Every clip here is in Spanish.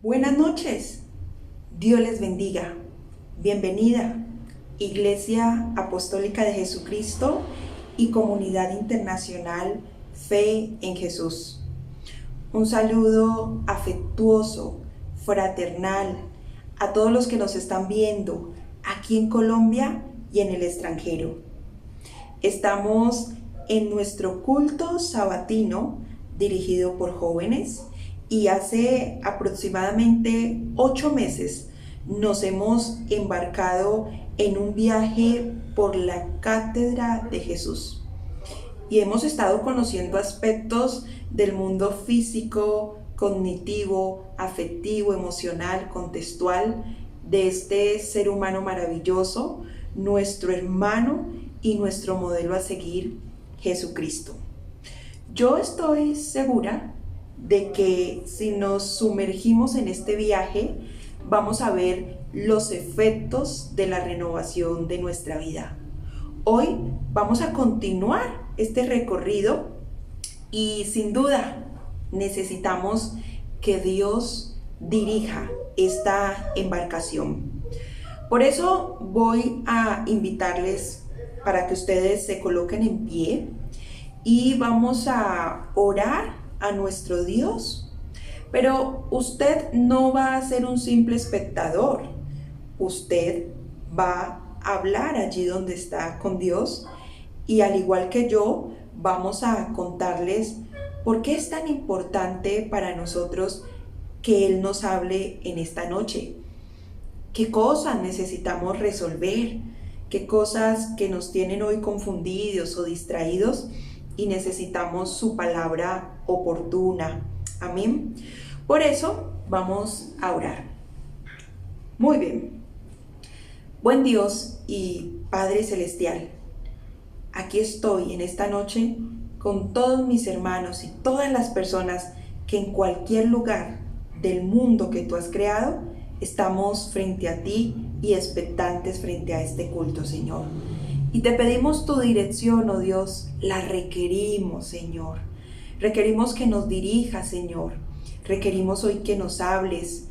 Buenas noches, Dios les bendiga. Bienvenida, Iglesia Apostólica de Jesucristo y Comunidad Internacional Fe en Jesús. Un saludo afectuoso, fraternal a todos los que nos están viendo aquí en Colombia y en el extranjero. Estamos en nuestro culto sabatino dirigido por jóvenes y hace aproximadamente 8 meses nos hemos embarcado en un viaje por la Cátedra de Jesús y hemos estado conociendo aspectos del mundo físico, cognitivo, afectivo, emocional, contextual de este ser humano maravilloso, nuestro hermano y nuestro modelo a seguir, Jesucristo. Yo estoy segura de que si nos sumergimos en este viaje, vamos a ver los efectos de la renovación de nuestra vida. Hoy vamos a continuar este recorrido y sin duda necesitamos que Dios dirija esta embarcación. Por eso voy a invitarles para que ustedes se coloquen en pie y vamos a orar a nuestro Dios. Pero usted no va a ser un simple espectador, usted va a hablar allí donde está con Dios y al igual que yo vamos a contarles por qué es tan importante para nosotros que Él nos hable en esta noche. ¿Qué cosas necesitamos resolver? ¿Qué cosas que nos tienen hoy confundidos o distraídos y necesitamos su palabra oportuna? Amén. Por eso vamos a orar. Muy bien. Buen Dios y Padre Celestial, aquí estoy en esta noche con todos mis hermanos y todas las personas que en cualquier lugar del mundo que tú has creado estamos frente a ti y expectantes frente a este culto, Señor. Y te pedimos tu dirección, oh Dios, la requerimos, Señor. Requerimos que nos dirijas, Señor. Requerimos hoy que nos hables,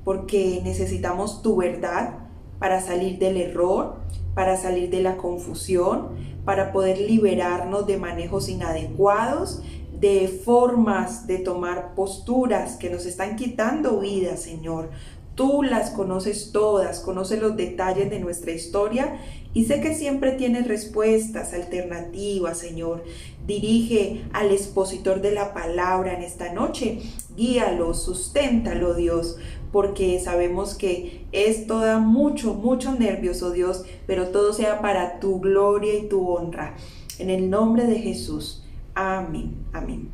porque necesitamos tu verdad para salir del error, para salir de la confusión, para poder liberarnos de manejos inadecuados, de formas de tomar posturas que nos están quitando vida, Señor. Tú las conoces todas, conoces los detalles de nuestra historia y sé que siempre tienes respuestas alternativas, Señor. Dirige al expositor de la palabra en esta noche, guíalo, susténtalo, Dios, porque sabemos que esto da muchos nervios, oh Dios, pero todo sea para tu gloria y tu honra. En el nombre de Jesús. Amén, amén.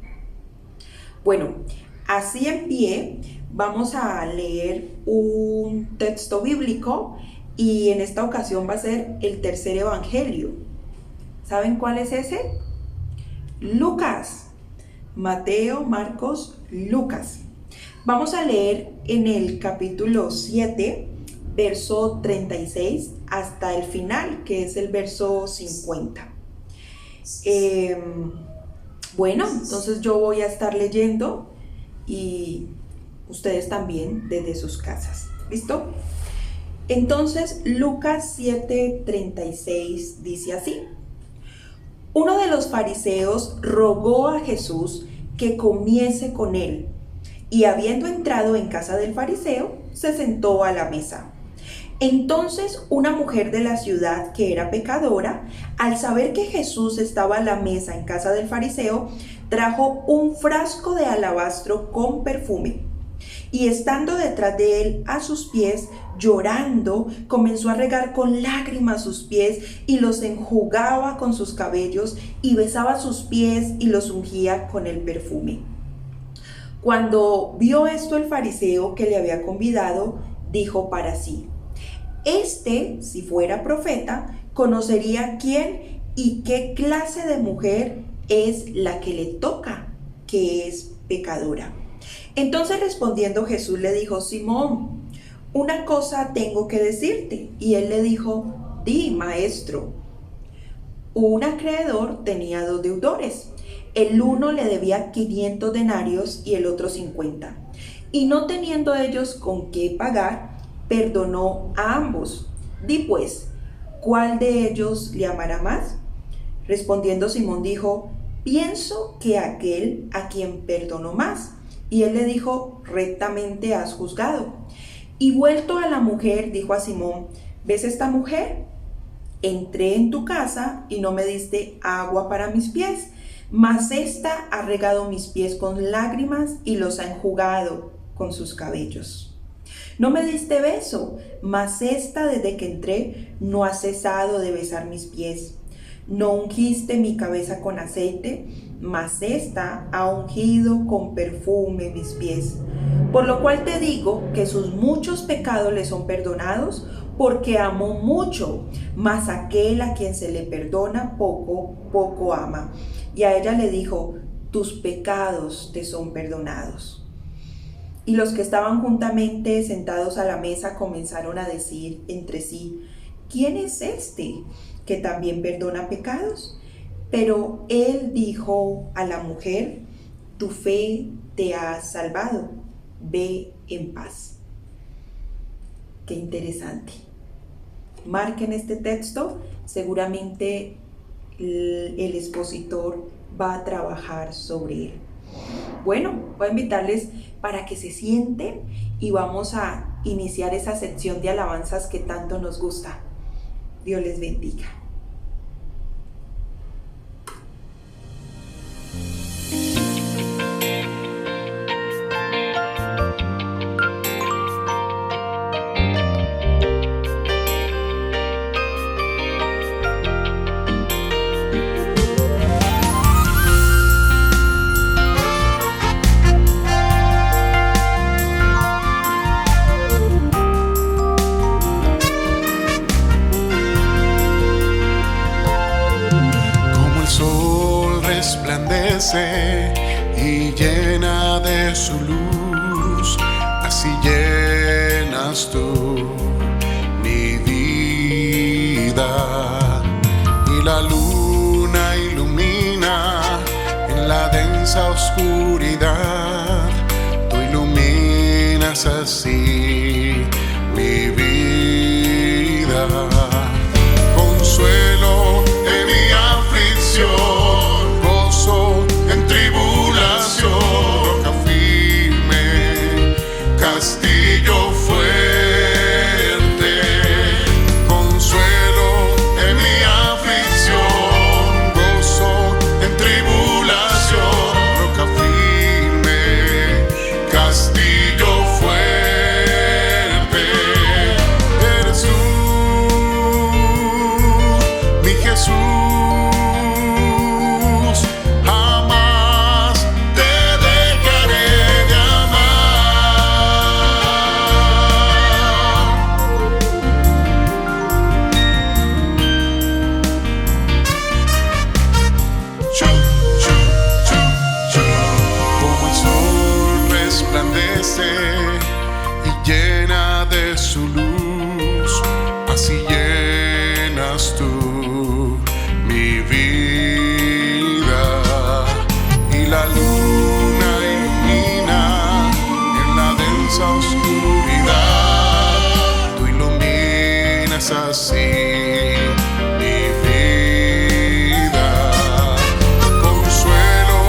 Bueno, así en pie, vamos a leer un texto bíblico y en esta ocasión va a ser el tercer evangelio. ¿Saben cuál es ese? Lucas. Mateo, Marcos, Lucas. Vamos a leer en el capítulo 7, verso 36 hasta el final, que es el verso 50. Bueno, entonces yo voy a estar leyendo y ustedes también desde sus casas. ¿Listo? Entonces, Lucas 7:36 dice así: uno de los fariseos rogó a Jesús que comiese con él, y habiendo entrado en casa del fariseo, se sentó a la mesa. Entonces una mujer de la ciudad que era pecadora, al saber que Jesús estaba a la mesa en casa del fariseo, trajo un frasco de alabastro con perfume. Y estando detrás de él a sus pies, llorando, comenzó a regar con lágrimas sus pies y los enjugaba con sus cabellos y besaba sus pies y los ungía con el perfume. Cuando vio esto el fariseo que le había convidado, dijo para sí: si fuera profeta, conocería quién y qué clase de mujer es la que le toca, que es pecadora. Entonces respondiendo Jesús le dijo: Simón, una cosa tengo que decirte. Y él le dijo: di, maestro. Un acreedor tenía 2 deudores. El uno le debía 500 denarios y el otro 50. y no teniendo ellos con qué pagar, perdonó a ambos. Di pues, ¿cuál de ellos le amará más? Respondiendo Simón dijo: pienso que aquel a quien perdonó más. Y él le dijo: rectamente has juzgado. Y vuelto a la mujer, dijo a Simón: ¿ves esta mujer? Entré en tu casa y no me diste agua para mis pies, mas ésta ha regado mis pies con lágrimas y los ha enjugado con sus cabellos. No me diste beso, mas ésta desde que entré no ha cesado de besar mis pies. No ungiste mi cabeza con aceite, mas ésta ha ungido con perfume mis pies. Por lo cual te digo que sus muchos pecados le son perdonados, porque amó mucho, mas aquel a quien se le perdona poco, poco ama. Y a ella le dijo: tus pecados te son perdonados. Y los que estaban juntamente sentados a la mesa comenzaron a decir entre sí: ¿quién es este que también perdona pecados? Pero él dijo a la mujer: tu fe te ha salvado, ve en paz. Qué interesante. Marquen este texto, seguramente el expositor va a trabajar sobre él. Bueno, voy a invitarles para que se sienten y vamos a iniciar esa sección de alabanzas que tanto nos gusta. Dios les bendiga. Y llena de su luz, así llenas tú mi vida. Y la luna ilumina en la densa oscuridad, tú iluminas así mi vida. Consuelo en mi aflicción, castillo fuerte, consuelo en mi aflicción, gozo en tribulación, roca firme, castillo fuerte. Eres tú, mi Jesús. Y llena de su luz, así llenas tú mi vida. Y la luna ilumina en la densa oscuridad, tú iluminas así mi vida. Consuelo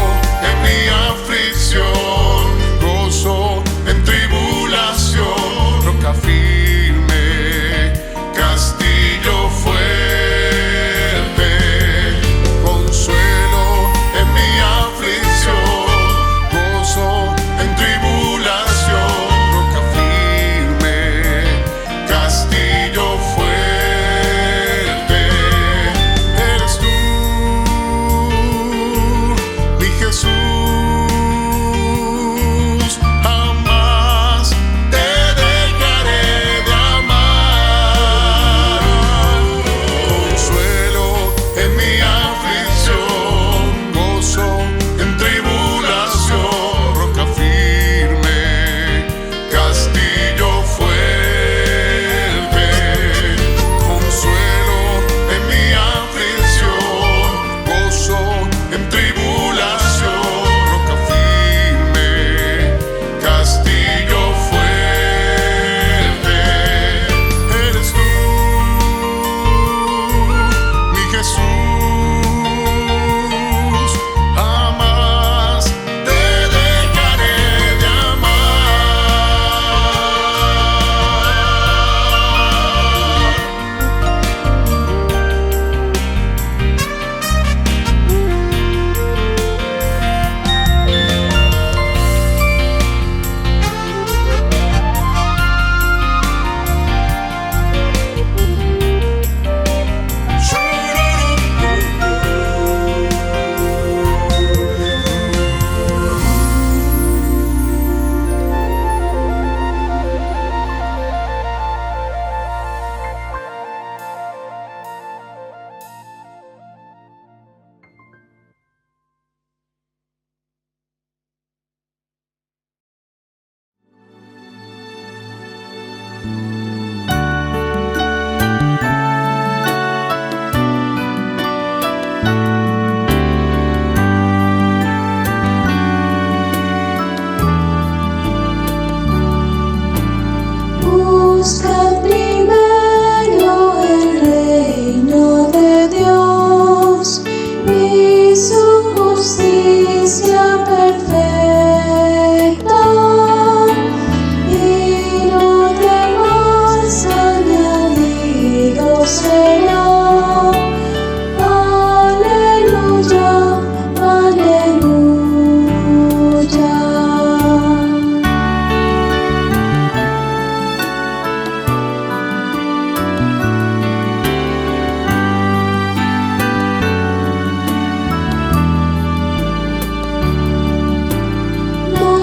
en mi aflicción, roca firme,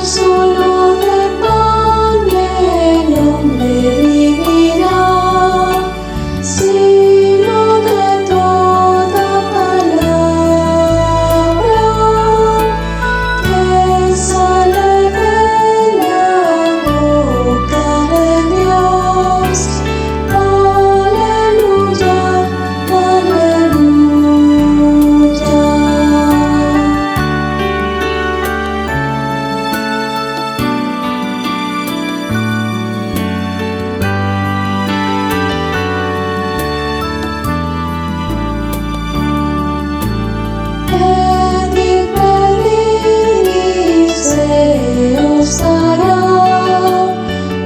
solo de pan el hombre vivirá, sino de toda palabra que sale de la boca de Dios. Aleluya, aleluya. Pedid, pedid y se os dará,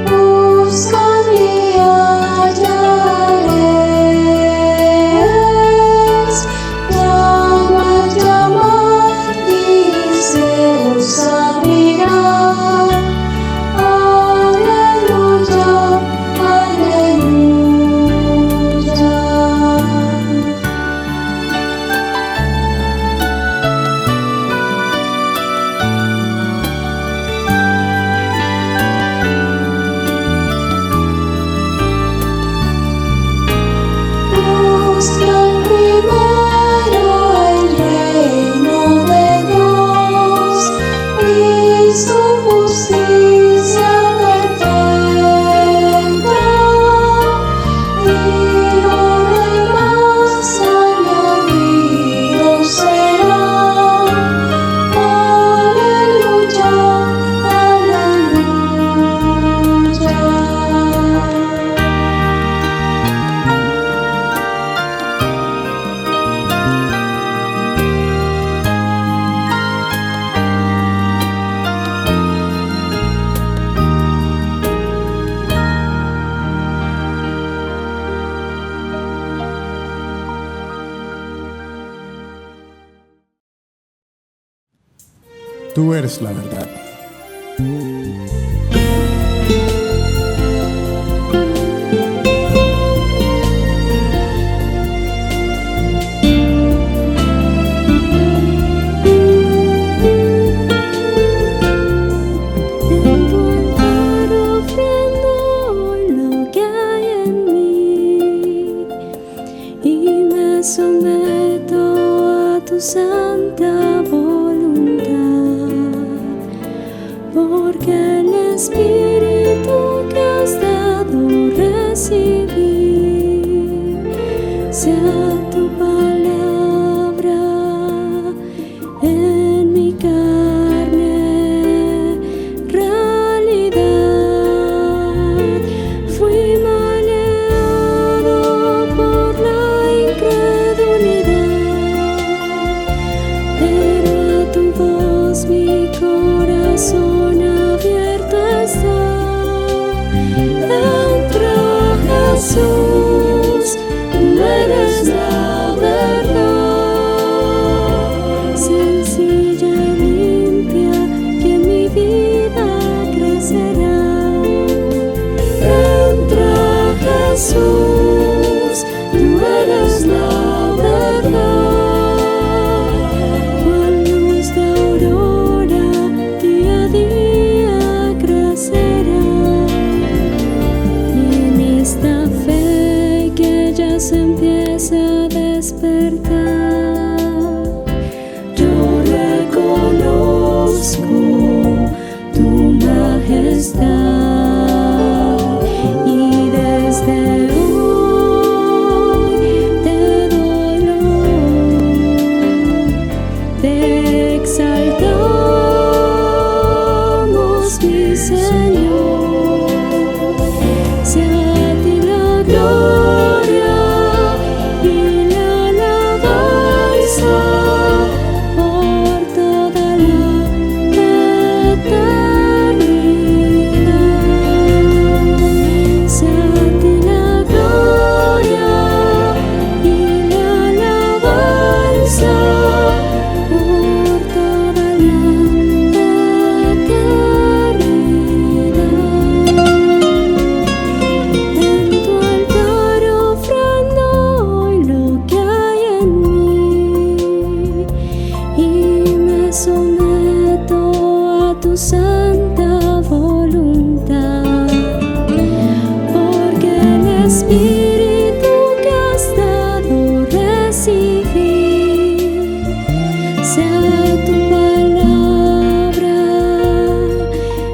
buscad y hallaréis, llamad, llamad y se os abrirá. Aleluya, aleluya. Buscad primero el reino de Dios y su justicia perfecta, y lo demás añadido será. Aleluya, aleluya. Tú eres la verdad. Vengo a dar ofrenda hoy lo que hay en mí y me someto a tu santa voluntad, porque el Espíritu que has dado recibir sea tu palabra en mi carne realidad. Fui maleado por la incredulidad, pero a tu voz mi corazón abierto está. Entra, Jesús, tú eres la verdad, sencilla y limpia, que en mi vida crecerá. Entra, Jesús, tú eres la verdad, cual luz de aurora, día a día crecerá. Y en esta fe que ya se empieza a despertar, yo reconozco tu majestad, y desde hoy te doy honor, te exaltamos, mi Señor. Sea a ti la gloria y la alabanza por toda la eternidad. tu santa voluntad, porque el Espíritu que has dado recibir sea tu palabra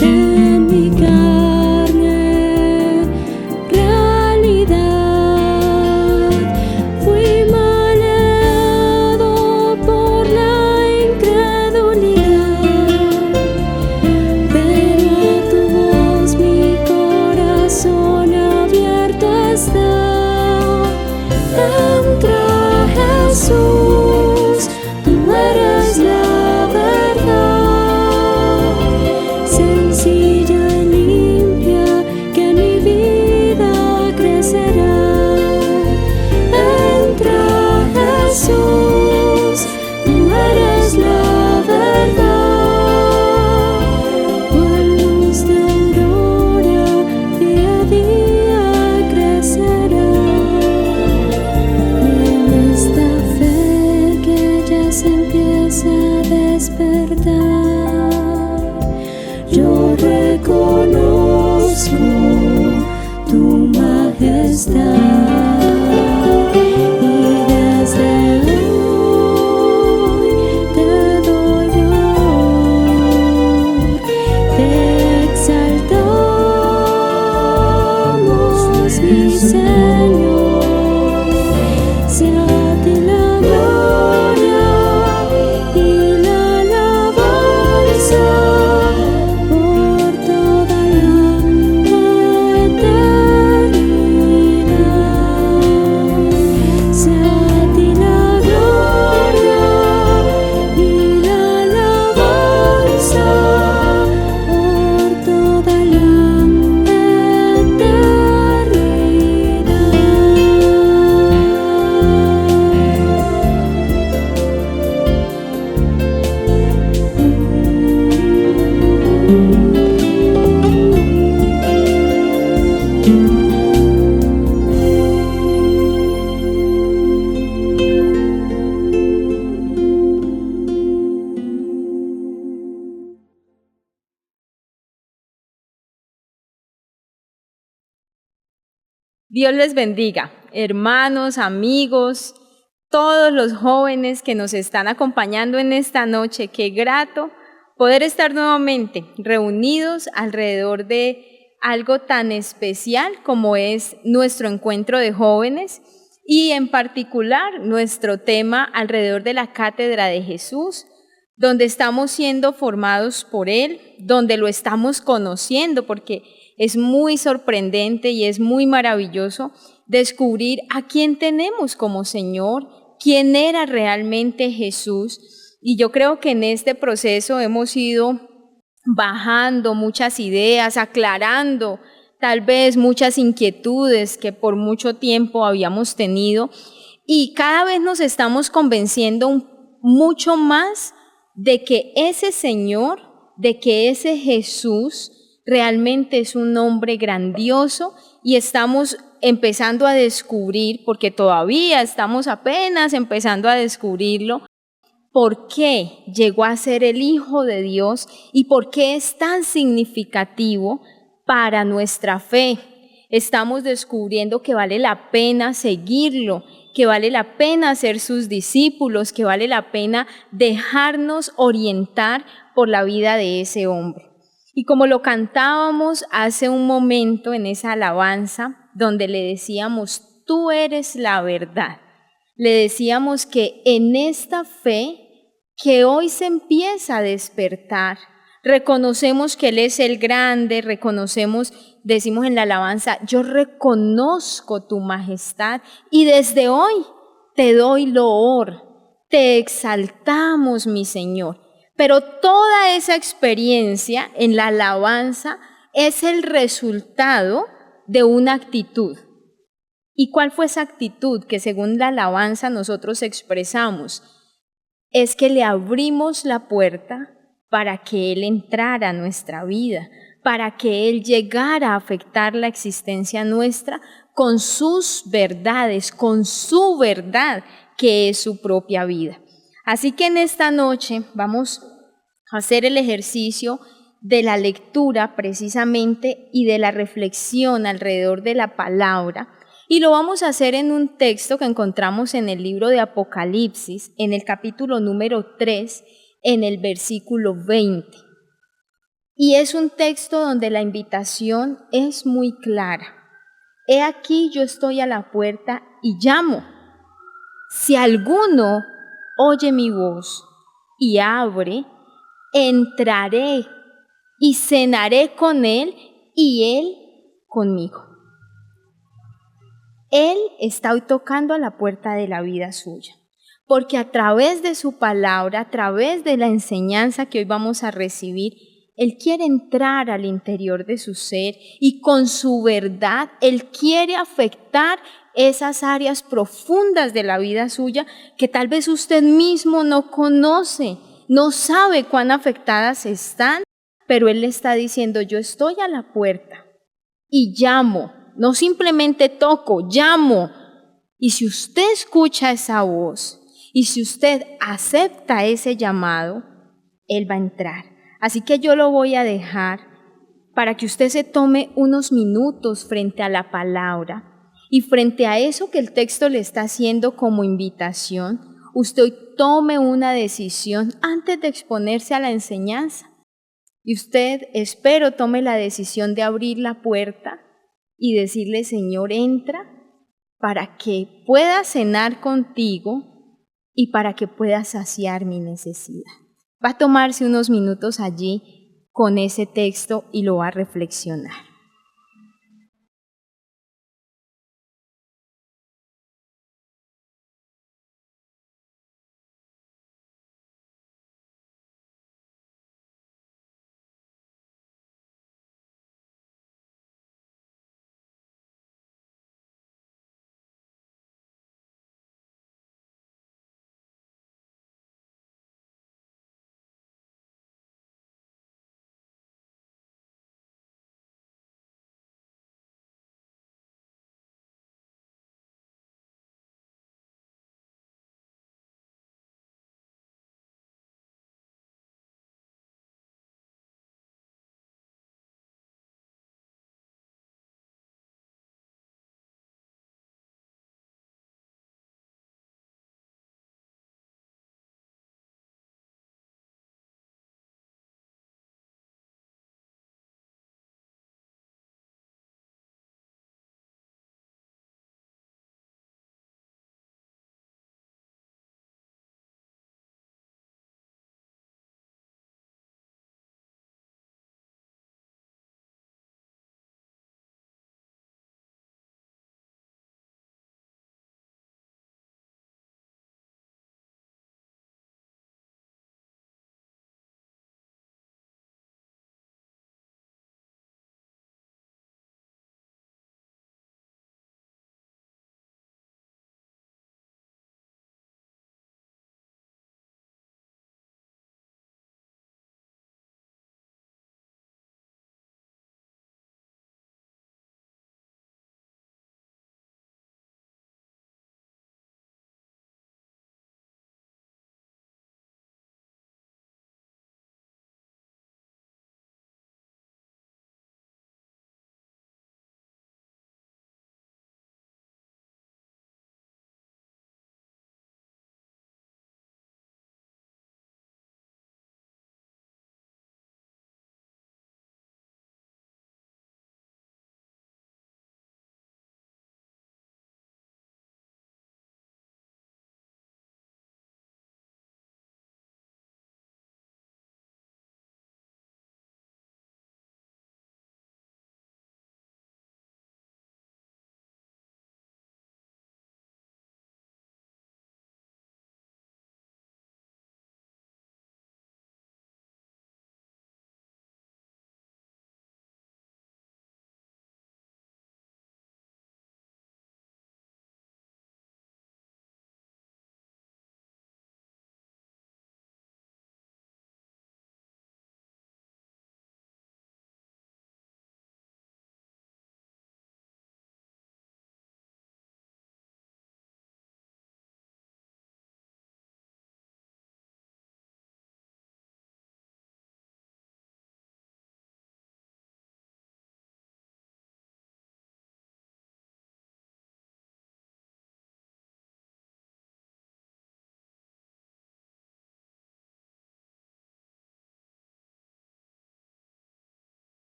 en mi carne realidad. Fui maleado por la incredulidad, pero a tu voz mi corazón abierto está. Entra, Jesús, tú eres la verdad, sencilla y limpia, que en mi vida crecerá. Entra, Jesús, tú eres la verdad, cual luz de aurora, día a día crecerá. Y en esta fe que ya se empieza a despertar, yo reconozco tu majestad. Y desde hoy te doy honor, te exaltamos, mi Señor. Sea a ti la gloria y la alabanza por toda la eternidad. Sea a ti la gloria y la alabanza por toda la Dios les bendiga, hermanos, amigos, todos los jóvenes que nos están acompañando en esta noche. Qué grato poder estar nuevamente reunidos alrededor de algo tan especial como es nuestro encuentro de jóvenes y en particular nuestro tema alrededor de la Cátedra de Jesús, donde estamos siendo formados por Él, donde lo estamos conociendo, porque es muy sorprendente y es muy maravilloso descubrir a quién tenemos como Señor, quién era realmente Jesús. Y yo creo que en este proceso hemos ido bajando muchas ideas, aclarando tal vez muchas inquietudes que por mucho tiempo habíamos tenido, y cada vez nos estamos convenciendo mucho más de que ese Señor, de que ese Jesús realmente es un nombre grandioso, y estamos empezando a descubrir, porque todavía estamos apenas empezando a descubrirlo, por qué llegó a ser el Hijo de Dios y por qué es tan significativo para nuestra fe. Estamos descubriendo que vale la pena seguirlo, que vale la pena ser sus discípulos, que vale la pena dejarnos orientar por la vida de ese hombre. Y como lo cantábamos hace un momento en esa alabanza, donde le decíamos, tú eres la verdad, le decíamos que en esta fe que hoy se empieza a despertar, reconocemos que Él es el grande, reconocemos, decimos en la alabanza, yo reconozco tu majestad y desde hoy te doy loor, te exaltamos, mi Señor. Pero toda esa experiencia en la alabanza es el resultado de una actitud. ¿Y cuál fue esa actitud que según la alabanza nosotros expresamos? Es que le abrimos la puerta para que Él entrara a nuestra vida, para que Él llegara a afectar la existencia nuestra con sus verdades, con su verdad, que es su propia vida. Así que en esta noche vamos hacer el ejercicio de la lectura precisamente y de la reflexión alrededor de la palabra. Y lo vamos a hacer en un texto que encontramos en el libro de Apocalipsis, en el capítulo número 3, en el versículo 20. Y es un texto donde la invitación es muy clara. He aquí yo estoy a la puerta y llamo. Si alguno oye mi voz y abre, entraré y cenaré con él y él conmigo. Él está hoy tocando a la puerta de la vida suya, porque a través de su palabra, a través de la enseñanza que hoy vamos a recibir, Él quiere entrar al interior de su ser y con su verdad Él quiere afectar esas áreas profundas de la vida suya que tal vez usted mismo no conoce, no sabe cuán afectadas están, pero Él le está diciendo, yo estoy a la puerta y llamo, no simplemente toco, llamo. Y si usted escucha esa voz y si usted acepta ese llamado, Él va a entrar. Así que yo lo voy a dejar para que usted se tome unos minutos frente a la palabra y frente a eso que el texto le está haciendo como invitación, usted tome una decisión antes de exponerse a la enseñanza. Y usted, espero, tome la decisión de abrir la puerta y decirle, Señor, entra para que pueda cenar contigo y para que pueda saciar mi necesidad. Va a tomarse unos minutos allí con ese texto y lo va a reflexionar.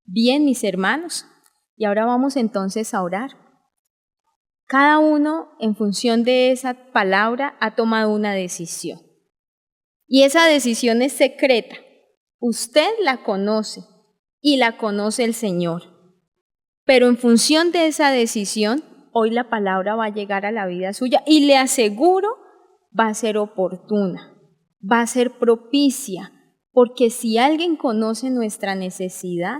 Bien, mis hermanos, y ahora vamos entonces a orar. Cada uno, en función de esa palabra, ha tomado una decisión. Y esa decisión es secreta. Usted la conoce y la conoce el Señor. Pero en función de esa decisión, hoy la palabra va a llegar a la vida suya y le aseguro, va a ser oportuna, va a ser propicia, porque si alguien conoce nuestra necesidad,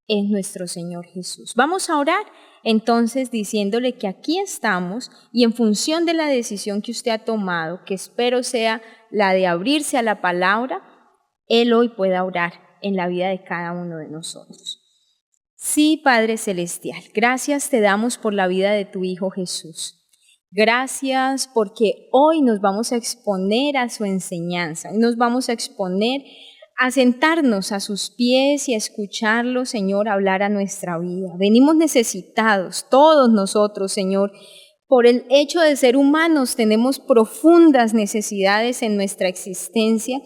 es nuestro Señor Jesús. Vamos a orar entonces diciéndole que aquí estamos y en función de la decisión que usted ha tomado, que espero sea la de abrirse a la palabra, Él hoy pueda orar en la vida de cada uno de nosotros. Sí, Padre Celestial, gracias te damos por la vida de tu Hijo Jesús. Gracias porque hoy nos vamos a exponer a su enseñanza, nos vamos a exponer a sentarnos a sus pies y a escucharlo, Señor, hablar a nuestra vida. Venimos necesitados, todos nosotros, Señor, por el hecho de ser humanos, tenemos profundas necesidades en nuestra existencia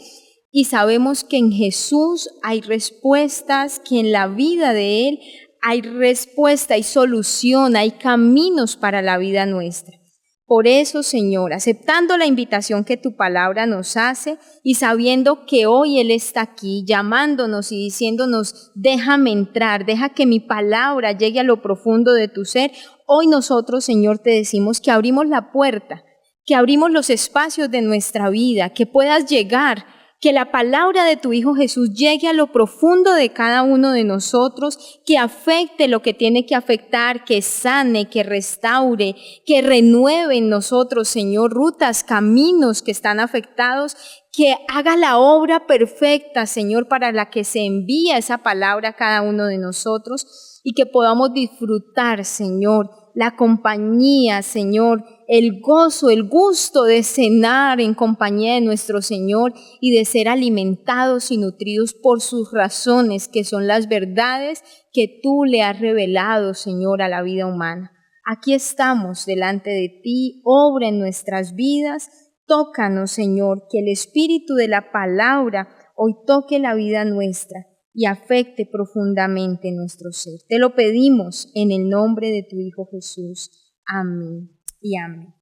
y sabemos que en Jesús hay respuestas, que en la vida de Él hay respuesta, hay solución, hay caminos para la vida nuestra. Por eso, Señor, aceptando la invitación que tu palabra nos hace y sabiendo que hoy Él está aquí llamándonos y diciéndonos, déjame entrar, deja que mi palabra llegue a lo profundo de tu ser, hoy nosotros, Señor, te decimos que abrimos la puerta, que abrimos los espacios de nuestra vida, que puedas llegar, que la palabra de tu Hijo Jesús llegue a lo profundo de cada uno de nosotros, que afecte lo que tiene que afectar, que sane, que restaure, que renueve en nosotros, Señor, rutas, caminos que están afectados, que haga la obra perfecta, Señor, para la que se envía esa palabra a cada uno de nosotros y que podamos disfrutar, Señor, la compañía, Señor, el gozo, el gusto de cenar en compañía de nuestro Señor y de ser alimentados y nutridos por sus razones, que son las verdades que tú le has revelado, Señor, a la vida humana. Aquí estamos delante de ti, obra en nuestras vidas, tócanos, Señor, que el espíritu de la palabra hoy toque la vida nuestra y afecte profundamente nuestro ser. Te lo pedimos en el nombre de tu Hijo Jesús. Amén y amén.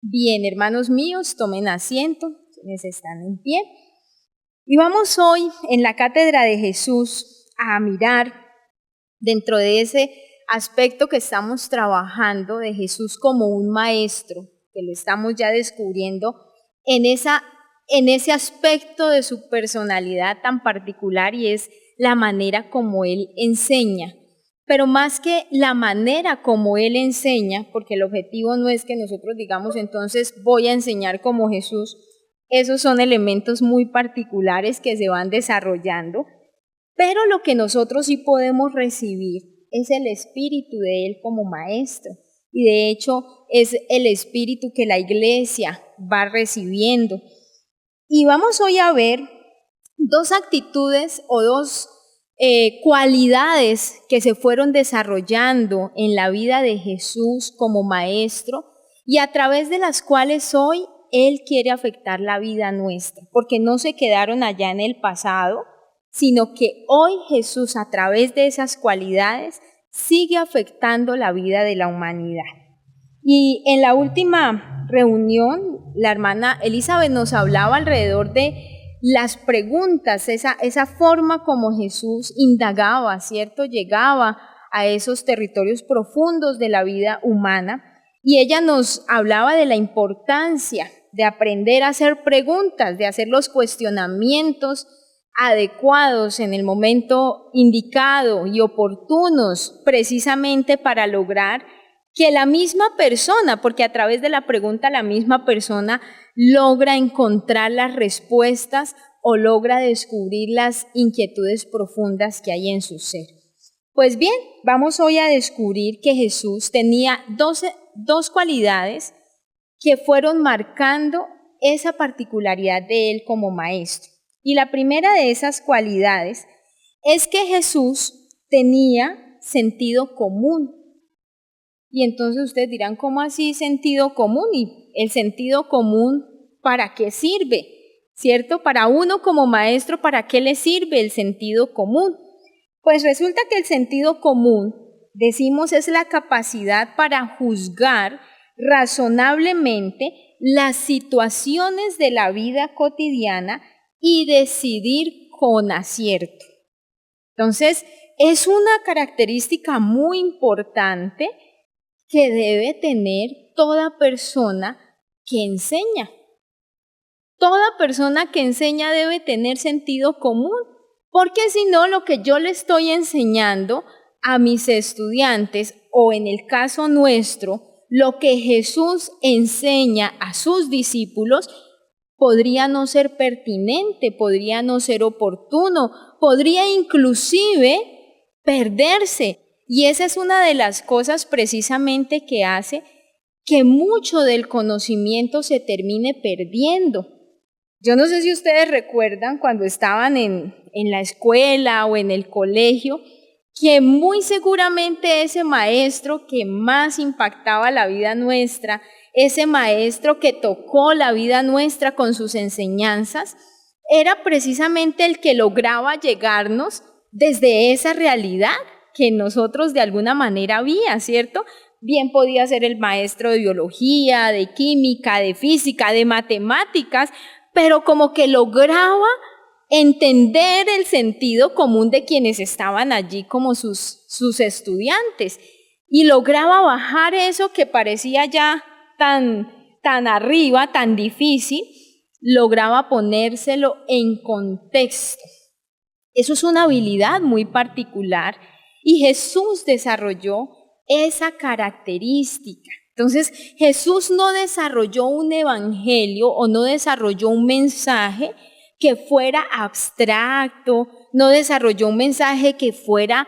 Bien, hermanos míos, tomen asiento, quienes están en pie. Y vamos hoy en la Cátedra de Jesús a mirar dentro de ese aspecto que estamos trabajando de Jesús como un maestro, que lo estamos ya descubriendo en ese aspecto de su personalidad tan particular y es la manera como Él enseña. Pero más que la manera como Él enseña, porque el objetivo no es que nosotros digamos entonces voy a enseñar como Jesús, esos son elementos muy particulares que se van desarrollando, pero lo que nosotros sí podemos recibir es el espíritu de Él como maestro. Y de hecho es el espíritu que la iglesia va recibiendo. Y vamos hoy a ver dos actitudes o dos cualidades que se fueron desarrollando en la vida de Jesús como maestro y a través de las cuales hoy Él quiere afectar la vida nuestra, porque no se quedaron allá en el pasado, sino que hoy Jesús a través de esas cualidades sigue afectando la vida de la humanidad. Y en la última reunión, la hermana Elizabeth nos hablaba alrededor de las preguntas, esa forma como Jesús indagaba, ¿cierto? Llegaba a esos territorios profundos de la vida humana y ella nos hablaba de la importancia de aprender a hacer preguntas, de hacer los cuestionamientos adecuados en el momento indicado y oportunos, precisamente para lograr que la misma persona, porque a través de la pregunta la misma persona logra encontrar las respuestas o logra descubrir las inquietudes profundas que hay en su ser. Pues bien, vamos hoy a descubrir que Jesús tenía dos cualidades que fueron marcando esa particularidad de Él como maestro. Y la primera de esas cualidades es que Jesús tenía sentido común. Y entonces ustedes dirán, ¿cómo así sentido común? Y el sentido común, ¿para qué sirve? ¿Cierto? Para uno como maestro, ¿para qué le sirve el sentido común? Pues resulta que el sentido común, decimos, es la capacidad para juzgar razonablemente las situaciones de la vida cotidiana y decidir con acierto. Entonces, es una característica muy importante que debe tener toda persona que enseña. Toda persona que enseña debe tener sentido común, porque si no, lo que yo le estoy enseñando a mis estudiantes, o en el caso nuestro, lo que Jesús enseña a sus discípulos, podría no ser pertinente, podría no ser oportuno, podría inclusive perderse. Y esa es una de las cosas precisamente que hace que mucho del conocimiento se termine perdiendo. Yo no sé si ustedes recuerdan cuando estaban en la escuela o en el colegio, que muy seguramente ese maestro que más impactaba la vida nuestra, ese maestro que tocó la vida nuestra con sus enseñanzas, era precisamente el que lograba llegarnos desde esa realidad que nosotros de alguna manera había, ¿cierto? Bien podía ser el maestro de biología, de química, de física, de matemáticas, pero como que lograba entender el sentido común de quienes estaban allí como sus estudiantes y lograba bajar eso que parecía ya tan arriba, tan difícil, lograba ponérselo en contexto. Eso es una habilidad muy particular y Jesús desarrolló esa característica. Entonces, Jesús no desarrolló un evangelio o no desarrolló un mensaje que fuera abstracto, no desarrolló un mensaje que fuera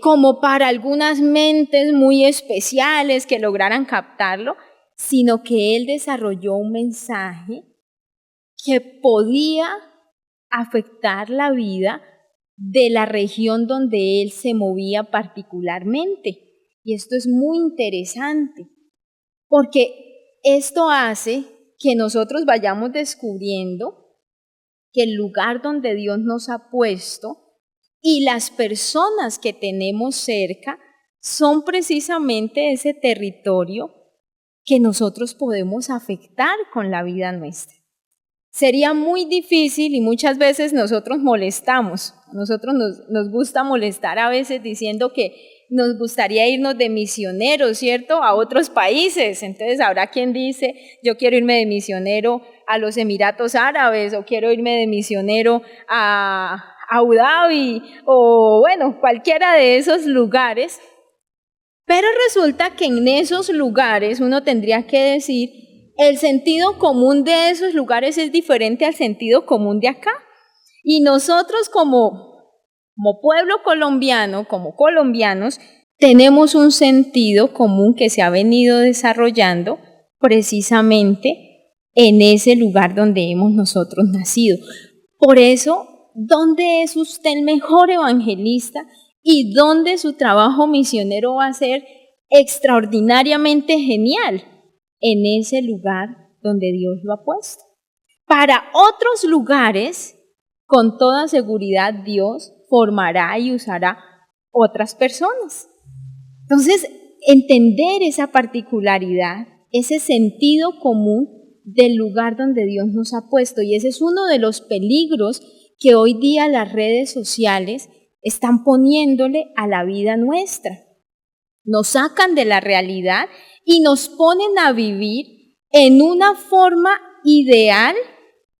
como para algunas mentes muy especiales que lograran captarlo, sino que Él desarrolló un mensaje que podía afectar la vida de la región donde Él se movía particularmente. Y esto es muy interesante, porque esto hace que nosotros vayamos descubriendo que el lugar donde Dios nos ha puesto y las personas que tenemos cerca son precisamente ese territorio que nosotros podemos afectar con la vida nuestra. Sería muy difícil y muchas veces nosotros molestamos, nosotros nos gusta molestar a veces diciendo que nos gustaría irnos de misioneros, ¿cierto?, a otros países. Entonces habrá quien dice, yo quiero irme de misionero a los Emiratos Árabes, o quiero irme de misionero a Abu Dhabi, o bueno, cualquiera de esos lugares. Pero resulta que en esos lugares uno tendría que decir, el sentido común de esos lugares es diferente al sentido común de acá. Y nosotros como pueblo colombiano, como colombianos, tenemos un sentido común que se ha venido desarrollando precisamente en ese lugar donde hemos nosotros nacido. Por eso, ¿dónde es usted el mejor evangelista y dónde su trabajo misionero va a ser extraordinariamente genial? En ese lugar donde Dios lo ha puesto. Para otros lugares, con toda seguridad, Dios formará y usará otras personas. Entonces, entender esa particularidad, ese sentido común del lugar donde Dios nos ha puesto, y ese es uno de los peligros que hoy día las redes sociales están poniéndole a la vida nuestra. Nos sacan de la realidad y nos ponen a vivir en una forma ideal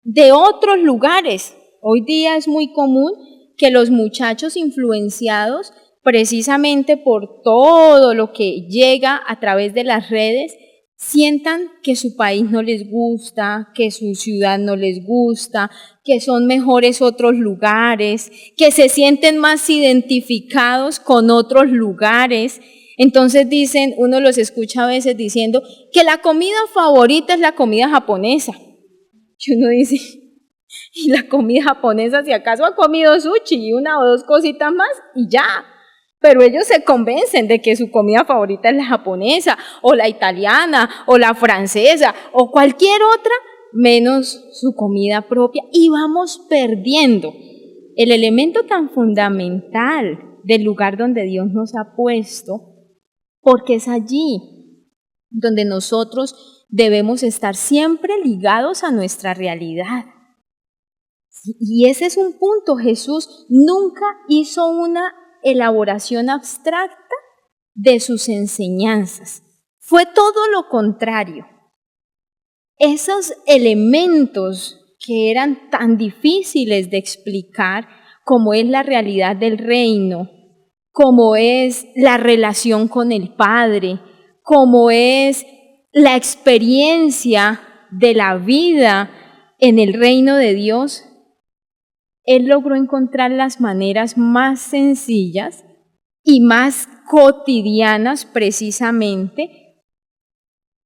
de otros lugares. Hoy día es muy común que los muchachos influenciados precisamente por todo lo que llega a través de las redes, sientan que su país no les gusta, que su ciudad no les gusta, que son mejores otros lugares, que se sienten más identificados con otros lugares. Entonces dicen, uno los escucha a veces diciendo que la comida favorita es la comida japonesa. Y uno dice, y la comida japonesa, si acaso ha comido sushi y una o dos cositas más y ya. Pero ellos se convencen de que su comida favorita es la japonesa, o la italiana, o la francesa, o cualquier otra, menos su comida propia. Y vamos perdiendo el elemento tan fundamental del lugar donde Dios nos ha puesto, porque es allí donde nosotros debemos estar siempre ligados a nuestra realidad. Y ese es un punto. Jesús nunca hizo una elaboración abstracta de sus enseñanzas. Fue todo lo contrario. Esos elementos que eran tan difíciles de explicar, como es la realidad del reino, como es la relación con el Padre, como es la experiencia de la vida en el reino de Dios, Él logró encontrar las maneras más sencillas y más cotidianas precisamente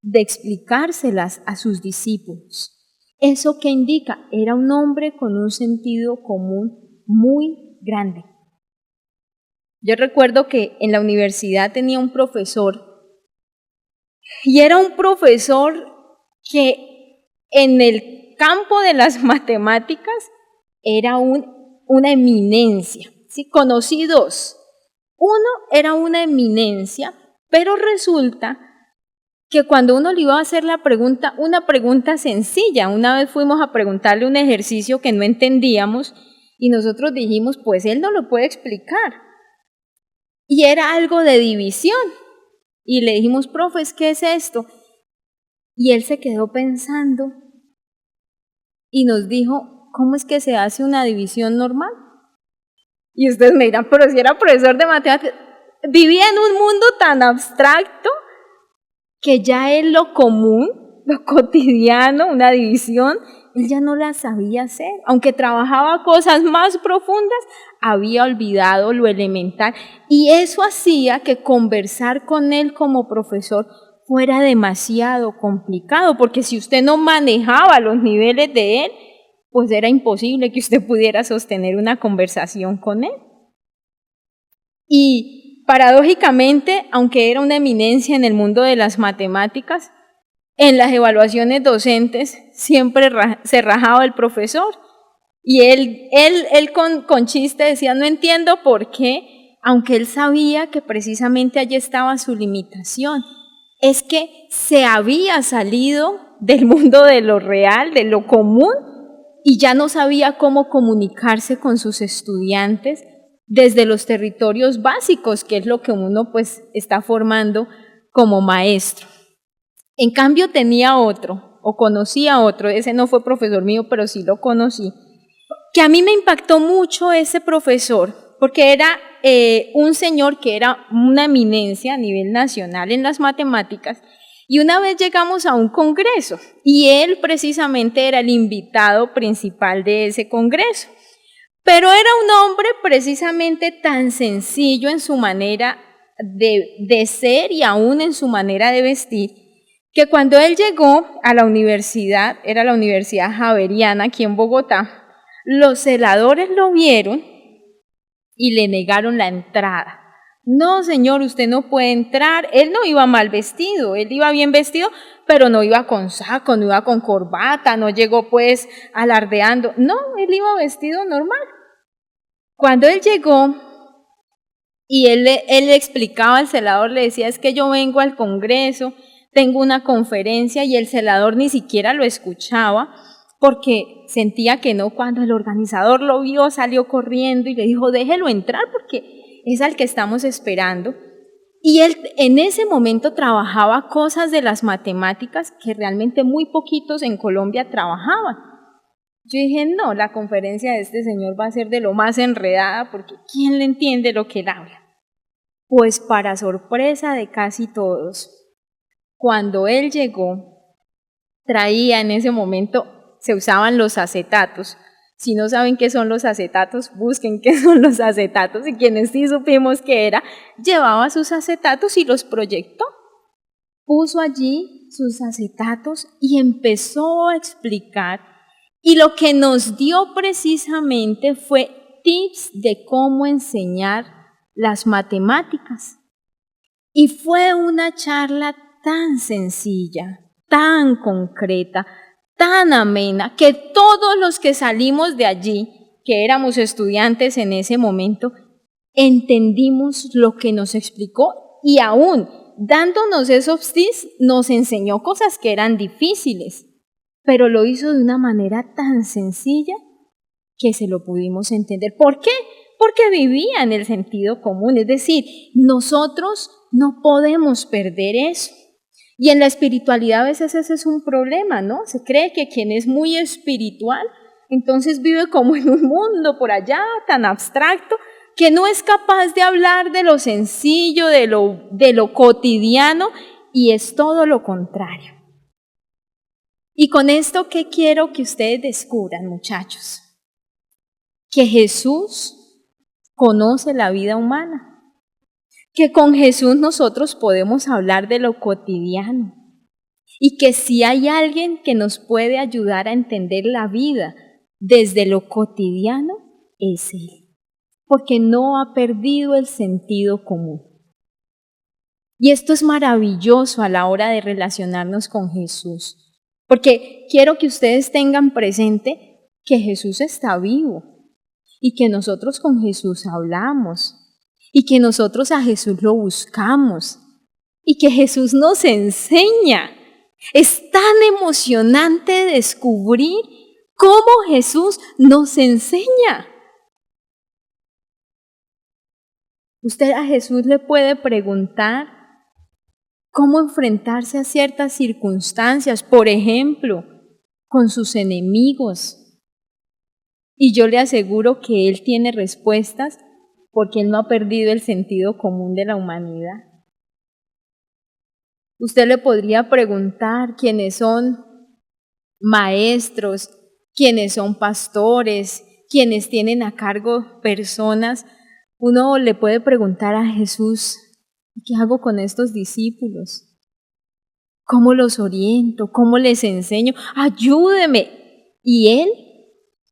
de explicárselas a sus discípulos. ¿Eso qué indica? Era un hombre con un sentido común muy grande. Yo recuerdo que en la universidad tenía un profesor, y era un profesor que en el campo de las matemáticas era una eminencia. ¿Sí? Conocí dos. Uno era una eminencia, pero resulta que cuando uno le iba a hacer la pregunta, una pregunta sencilla, una vez fuimos a preguntarle un ejercicio que no entendíamos y nosotros dijimos, pues él no lo puede explicar. Y era algo de división. Y le dijimos, profe, ¿qué es esto? Y él se quedó pensando y nos dijo, ¿cómo es que se hace una división normal? Y ustedes me dirán, pero si era profesor de matemáticas, vivía en un mundo tan abstracto que ya él lo común, lo cotidiano, una división, él ya no la sabía hacer. Aunque trabajaba cosas más profundas, había olvidado lo elemental. Y eso hacía que conversar con él como profesor fuera demasiado complicado, porque si usted no manejaba los niveles de él, pues era imposible que usted pudiera sostener una conversación con él. Y paradójicamente, aunque era una eminencia en el mundo de las matemáticas, en las evaluaciones docentes siempre se rajaba el profesor. Y él con chiste decía, no entiendo por qué, aunque él sabía que precisamente allí estaba su limitación. Es que se había salido del mundo de lo real, de lo común, y ya no sabía cómo comunicarse con sus estudiantes desde los territorios básicos, que es lo que uno pues está formando como maestro. En cambio tenía otro, o conocía otro, ese no fue profesor mío, pero sí lo conocí, que a mí me impactó mucho ese profesor, porque era un señor que era una eminencia a nivel nacional en las matemáticas, y una vez llegamos a un congreso, y él precisamente era el invitado principal de ese congreso. Pero era un hombre precisamente tan sencillo en su manera de ser y aún en su manera de vestir, que cuando él llegó a la universidad, era la Universidad Javeriana aquí en Bogotá, los celadores lo vieron y le negaron la entrada. No, señor, usted no puede entrar. Él no iba mal vestido, él iba bien vestido, pero no iba con saco, no iba con corbata, no llegó pues alardeando. No, él iba vestido normal. Cuando él llegó y él le explicaba al celador, le decía, es que yo vengo al congreso, tengo una conferencia, y el celador ni siquiera lo escuchaba porque sentía que no. Cuando el organizador lo vio, salió corriendo y le dijo, déjelo entrar porque es al que estamos esperando. Y él en ese momento trabajaba cosas de las matemáticas que realmente muy poquitos en Colombia trabajaban. Yo dije, no, la conferencia de este señor va a ser de lo más enredada porque ¿quién le entiende lo que él habla? Pues para sorpresa de casi todos, cuando él llegó, traía en ese momento, se usaban los acetatos. Si no saben qué son los acetatos, busquen qué son los acetatos, y quienes sí supimos qué era, llevaba sus acetatos y los proyectó. Puso allí sus acetatos y empezó a explicar, y lo que nos dio precisamente fue tips de cómo enseñar las matemáticas. Y fue una charla tan sencilla, tan concreta, tan amena, que todos los que salimos de allí que éramos estudiantes en ese momento, entendimos lo que nos explicó y aún dándonos esos tips nos enseñó cosas que eran difíciles, pero lo hizo de una manera tan sencilla que se lo pudimos entender. ¿Por qué? Porque vivía en el sentido común, es decir, nosotros no podemos perder eso. Y en la espiritualidad a veces ese es un problema, ¿no? Se cree que quien es muy espiritual, entonces vive como en un mundo por allá tan abstracto, que no es capaz de hablar de lo sencillo, de lo cotidiano, y es todo lo contrario. Y con esto, ¿qué quiero que ustedes descubran, muchachos? Que Jesús conoce la vida humana. Que con Jesús nosotros podemos hablar de lo cotidiano y que si hay alguien que nos puede ayudar a entender la vida desde lo cotidiano, es Él, porque no ha perdido el sentido común. Y esto es maravilloso a la hora de relacionarnos con Jesús, porque quiero que ustedes tengan presente que Jesús está vivo y que nosotros con Jesús hablamos. Y que nosotros a Jesús lo buscamos y que Jesús nos enseña. Es tan emocionante descubrir cómo Jesús nos enseña. Usted a Jesús le puede preguntar cómo enfrentarse a ciertas circunstancias, por ejemplo, con sus enemigos. Y yo le aseguro que Él tiene respuestas porque Él no ha perdido el sentido común de la humanidad. Usted le podría preguntar quiénes son maestros, quiénes son pastores, quienes tienen a cargo personas. Uno le puede preguntar a Jesús, ¿qué hago con estos discípulos? ¿Cómo los oriento? ¿Cómo les enseño? Ayúdeme. Y Él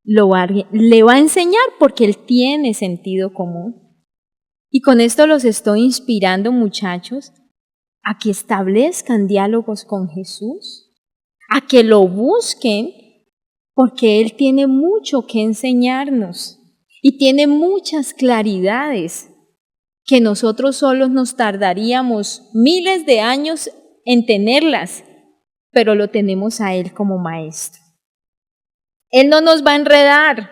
le va a enseñar porque Él tiene sentido común. Y con esto los estoy inspirando, muchachos, a que establezcan diálogos con Jesús, a que lo busquen, porque Él tiene mucho que enseñarnos y tiene muchas claridades que nosotros solos nos tardaríamos miles de años en tenerlas, pero lo tenemos a Él como maestro. Él no nos va a enredar,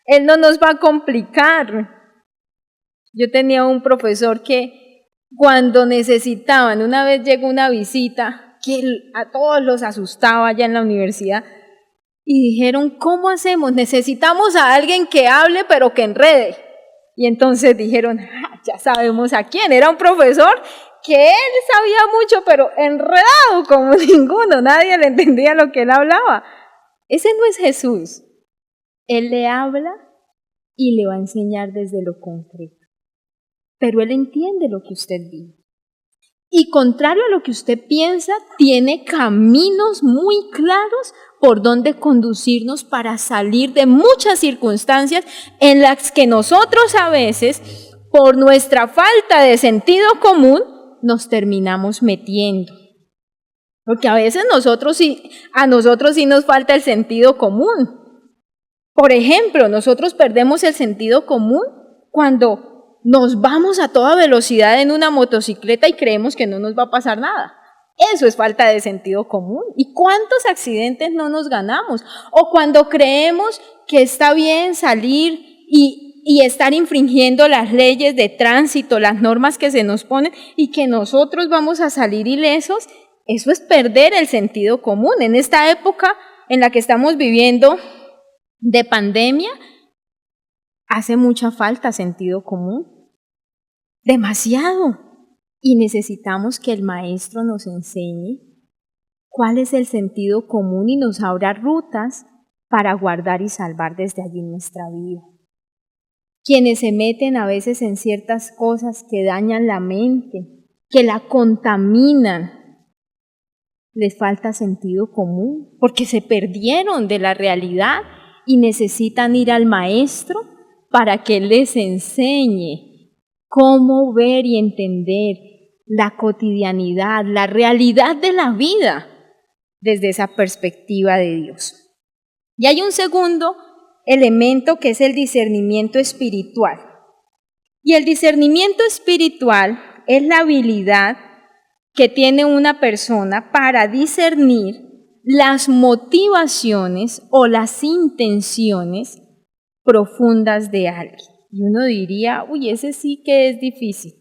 Él no nos va a complicar. Yo tenía un profesor que cuando necesitaban, una vez llegó una visita que a todos los asustaba allá en la universidad y dijeron, ¿cómo hacemos? Necesitamos a alguien que hable pero que enrede. Y entonces dijeron, ya sabemos a quién, era un profesor que él sabía mucho pero enredado como ninguno, nadie le entendía lo que él hablaba. Ese no es Jesús. Él le habla y le va a enseñar desde lo concreto. Pero Él entiende lo que usted vive. Y contrario a lo que usted piensa, tiene caminos muy claros por donde conducirnos para salir de muchas circunstancias en las que nosotros a veces, por nuestra falta de sentido común, nos terminamos metiendo. Porque a veces a nosotros sí nos falta el sentido común. Por ejemplo, nosotros perdemos el sentido común cuando nos vamos a toda velocidad en una motocicleta y creemos que no nos va a pasar nada. Eso es falta de sentido común. ¿Y cuántos accidentes no nos ganamos? O cuando creemos que está bien salir y estar infringiendo las leyes de tránsito, las normas que se nos ponen y que nosotros vamos a salir ilesos. Eso es perder el sentido común. En esta época en la que estamos viviendo de pandemia, hace mucha falta sentido común. Demasiado. Y necesitamos que el maestro nos enseñe cuál es el sentido común y nos abra rutas para guardar y salvar desde allí nuestra vida. Quienes se meten a veces en ciertas cosas que dañan la mente, que la contaminan, les falta sentido común, porque se perdieron de la realidad y necesitan ir al maestro para que les enseñe cómo ver y entender la cotidianidad, la realidad de la vida desde esa perspectiva de Dios. Y hay un segundo elemento que es el discernimiento espiritual. Y el discernimiento espiritual es la habilidad que tiene una persona para discernir las motivaciones o las intenciones profundas de alguien. Y uno diría, uy, ese sí que es difícil,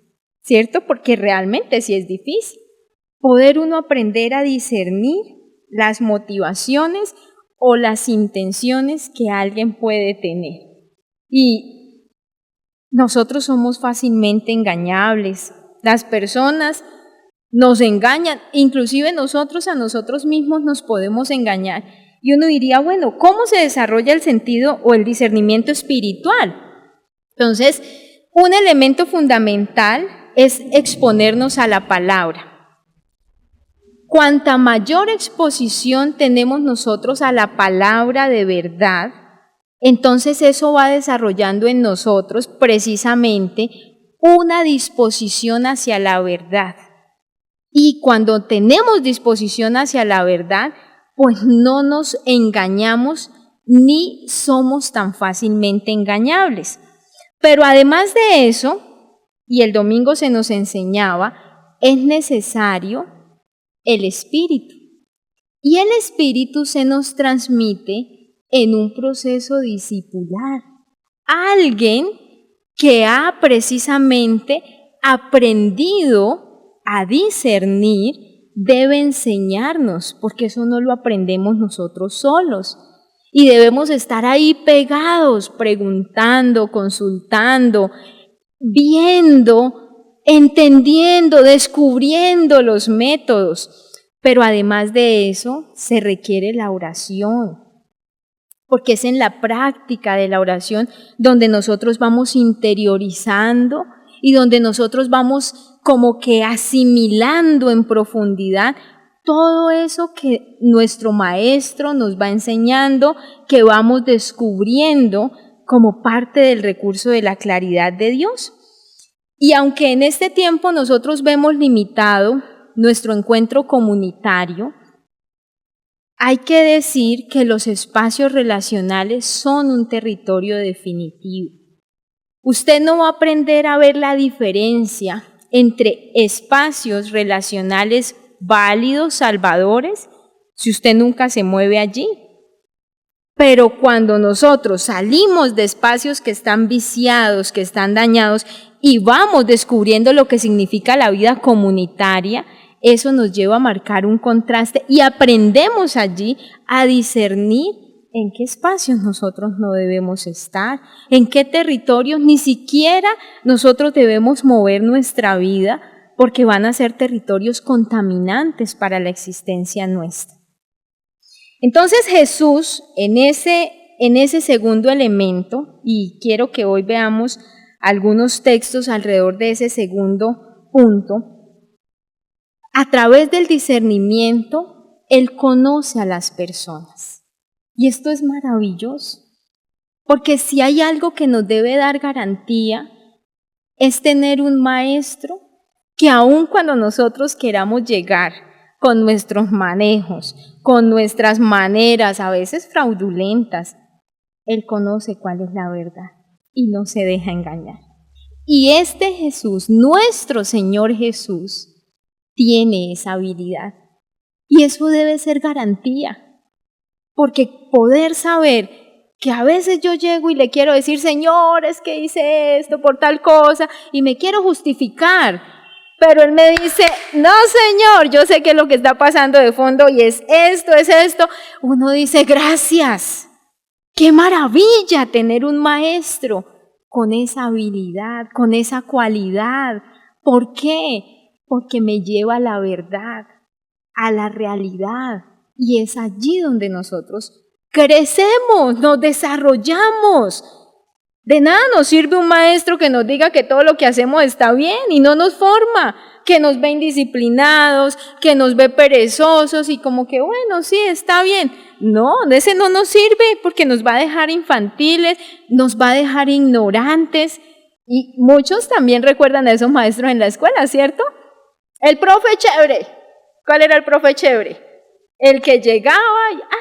¿cierto? Porque realmente sí es difícil. Poder uno aprender a discernir las motivaciones o las intenciones que alguien puede tener. Y nosotros somos fácilmente engañables. Las personas nos engañan, inclusive nosotros a nosotros mismos nos podemos engañar. Y uno diría, bueno, ¿cómo se desarrolla el sentido o el discernimiento espiritual? Entonces, un elemento fundamental es exponernos a la palabra. Cuanta mayor exposición tenemos nosotros a la palabra de verdad, entonces eso va desarrollando en nosotros precisamente una disposición hacia la verdad. Y cuando tenemos disposición hacia la verdad, pues no nos engañamos ni somos tan fácilmente engañables. Pero además de eso, y el domingo se nos enseñaba, es necesario el Espíritu. Y el Espíritu se nos transmite en un proceso discipular. Alguien que ha precisamente aprendido a discernir debe enseñarnos, porque eso no lo aprendemos nosotros solos. Y debemos estar ahí pegados, preguntando, consultando, viendo, entendiendo, descubriendo los métodos. Pero además de eso, se requiere la oración, porque es en la práctica de la oración donde nosotros vamos interiorizando y donde nosotros vamos como que asimilando en profundidad todo eso que nuestro maestro nos va enseñando, que vamos descubriendo como parte del recurso de la claridad de Dios. Y aunque en este tiempo nosotros vemos limitado nuestro encuentro comunitario, hay que decir que los espacios relacionales son un territorio definitivo. Usted no va a aprender a ver la diferencia entre espacios relacionales válidos, salvadores, si usted nunca se mueve allí. Pero cuando nosotros salimos de espacios que están viciados, que están dañados, y vamos descubriendo lo que significa la vida comunitaria, eso nos lleva a marcar un contraste y aprendemos allí a discernir en qué espacios nosotros no debemos estar, en qué territorios ni siquiera nosotros debemos mover nuestra vida, porque van a ser territorios contaminantes para la existencia nuestra. Entonces Jesús, en ese segundo elemento, y quiero que hoy veamos algunos textos alrededor de ese segundo punto, a través del discernimiento, Él conoce a las personas. Y esto es maravilloso, porque si hay algo que nos debe dar garantía, es tener un maestro que aun cuando nosotros queramos llegar con nuestros manejos, con nuestras maneras, a veces fraudulentas, Él conoce cuál es la verdad y no se deja engañar. Y este Jesús, nuestro Señor Jesús, tiene esa habilidad. Y eso debe ser garantía, porque poder saber que a veces yo llego y le quiero decir, Señor, es que hice esto por tal cosa, y me quiero justificar, pero Él me dice, no Señor, yo sé que lo que está pasando de fondo y es esto. Uno dice, gracias, qué maravilla tener un maestro con esa habilidad, con esa cualidad. ¿Por qué? Porque me lleva a la verdad, a la realidad, y es allí donde nosotros crecemos, nos desarrollamos. De nada nos sirve un maestro que nos diga que todo lo que hacemos está bien y no nos forma, que nos ve indisciplinados, que nos ve perezosos y como que bueno, sí, está bien. No, ese no nos sirve porque nos va a dejar infantiles, nos va a dejar ignorantes. Y muchos también recuerdan a esos maestros en la escuela, ¿cierto? El profe chévere. ¿Cuál era el profe chévere? El que llegaba,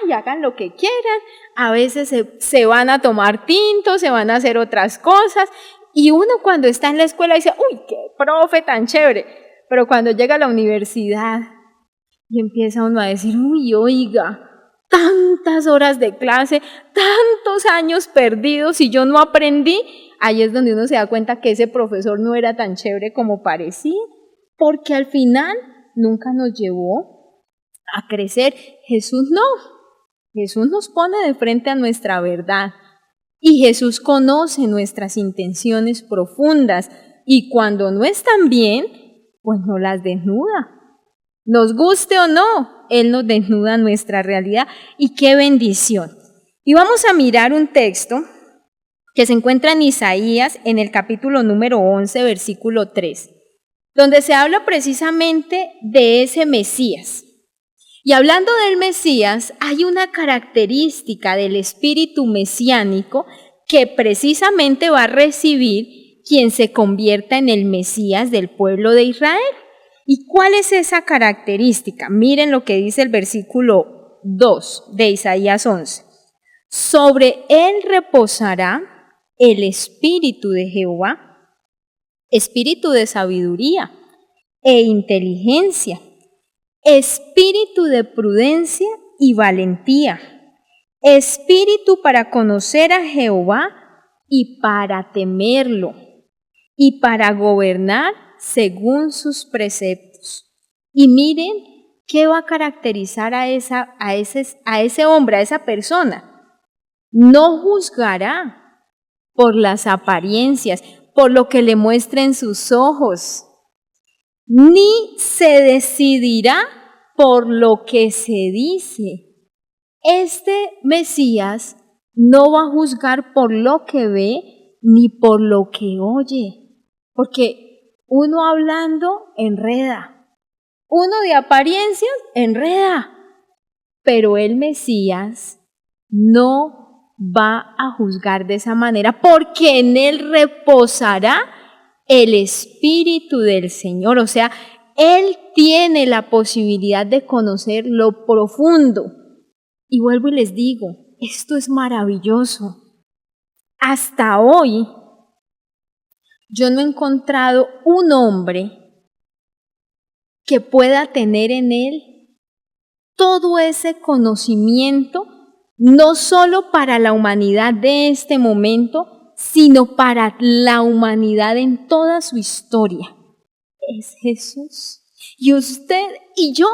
ay, hagan lo que quieran, a veces se van a tomar tinto, se van a hacer otras cosas, y uno cuando está en la escuela dice, uy, qué profe tan chévere, pero cuando llega a la universidad y empieza uno a decir, uy, oiga, tantas horas de clase, tantos años perdidos y yo no aprendí, ahí es donde uno se da cuenta que ese profesor no era tan chévere como parecía, porque al final nunca nos llevó a crecer. Jesús no. Jesús nos pone de frente a nuestra verdad y Jesús conoce nuestras intenciones profundas y cuando no están bien, pues nos las desnuda. Nos guste o no, Él nos desnuda nuestra realidad y qué bendición. Y vamos a mirar un texto que se encuentra en Isaías en el capítulo número 11, versículo 3, donde se habla precisamente de ese Mesías. Y hablando del Mesías, hay una característica del espíritu mesiánico que precisamente va a recibir quien se convierta en el Mesías del pueblo de Israel. ¿Y cuál es esa característica? Miren lo que dice el versículo 2 de Isaías 11. Sobre él reposará el espíritu de Jehová, espíritu de sabiduría e inteligencia, espíritu de prudencia y valentía, espíritu para conocer a Jehová y para temerlo, y para gobernar según sus preceptos. Y miren qué va a caracterizar a ese hombre, a esa persona. No juzgará por las apariencias, por lo que le muestren sus ojos, ni se decidirá por lo que se dice. Este Mesías no va a juzgar por lo que ve ni por lo que oye, porque uno hablando enreda, uno de apariencias enreda, pero el Mesías no va a juzgar de esa manera, porque en él reposará el Espíritu del Señor, o sea, Él tiene la posibilidad de conocer lo profundo. Y vuelvo y les digo, esto es maravilloso. Hasta hoy, yo no he encontrado un hombre que pueda tener en él todo ese conocimiento, no solo para la humanidad de este momento, sino para la humanidad en toda su historia. Es Jesús. Y usted y yo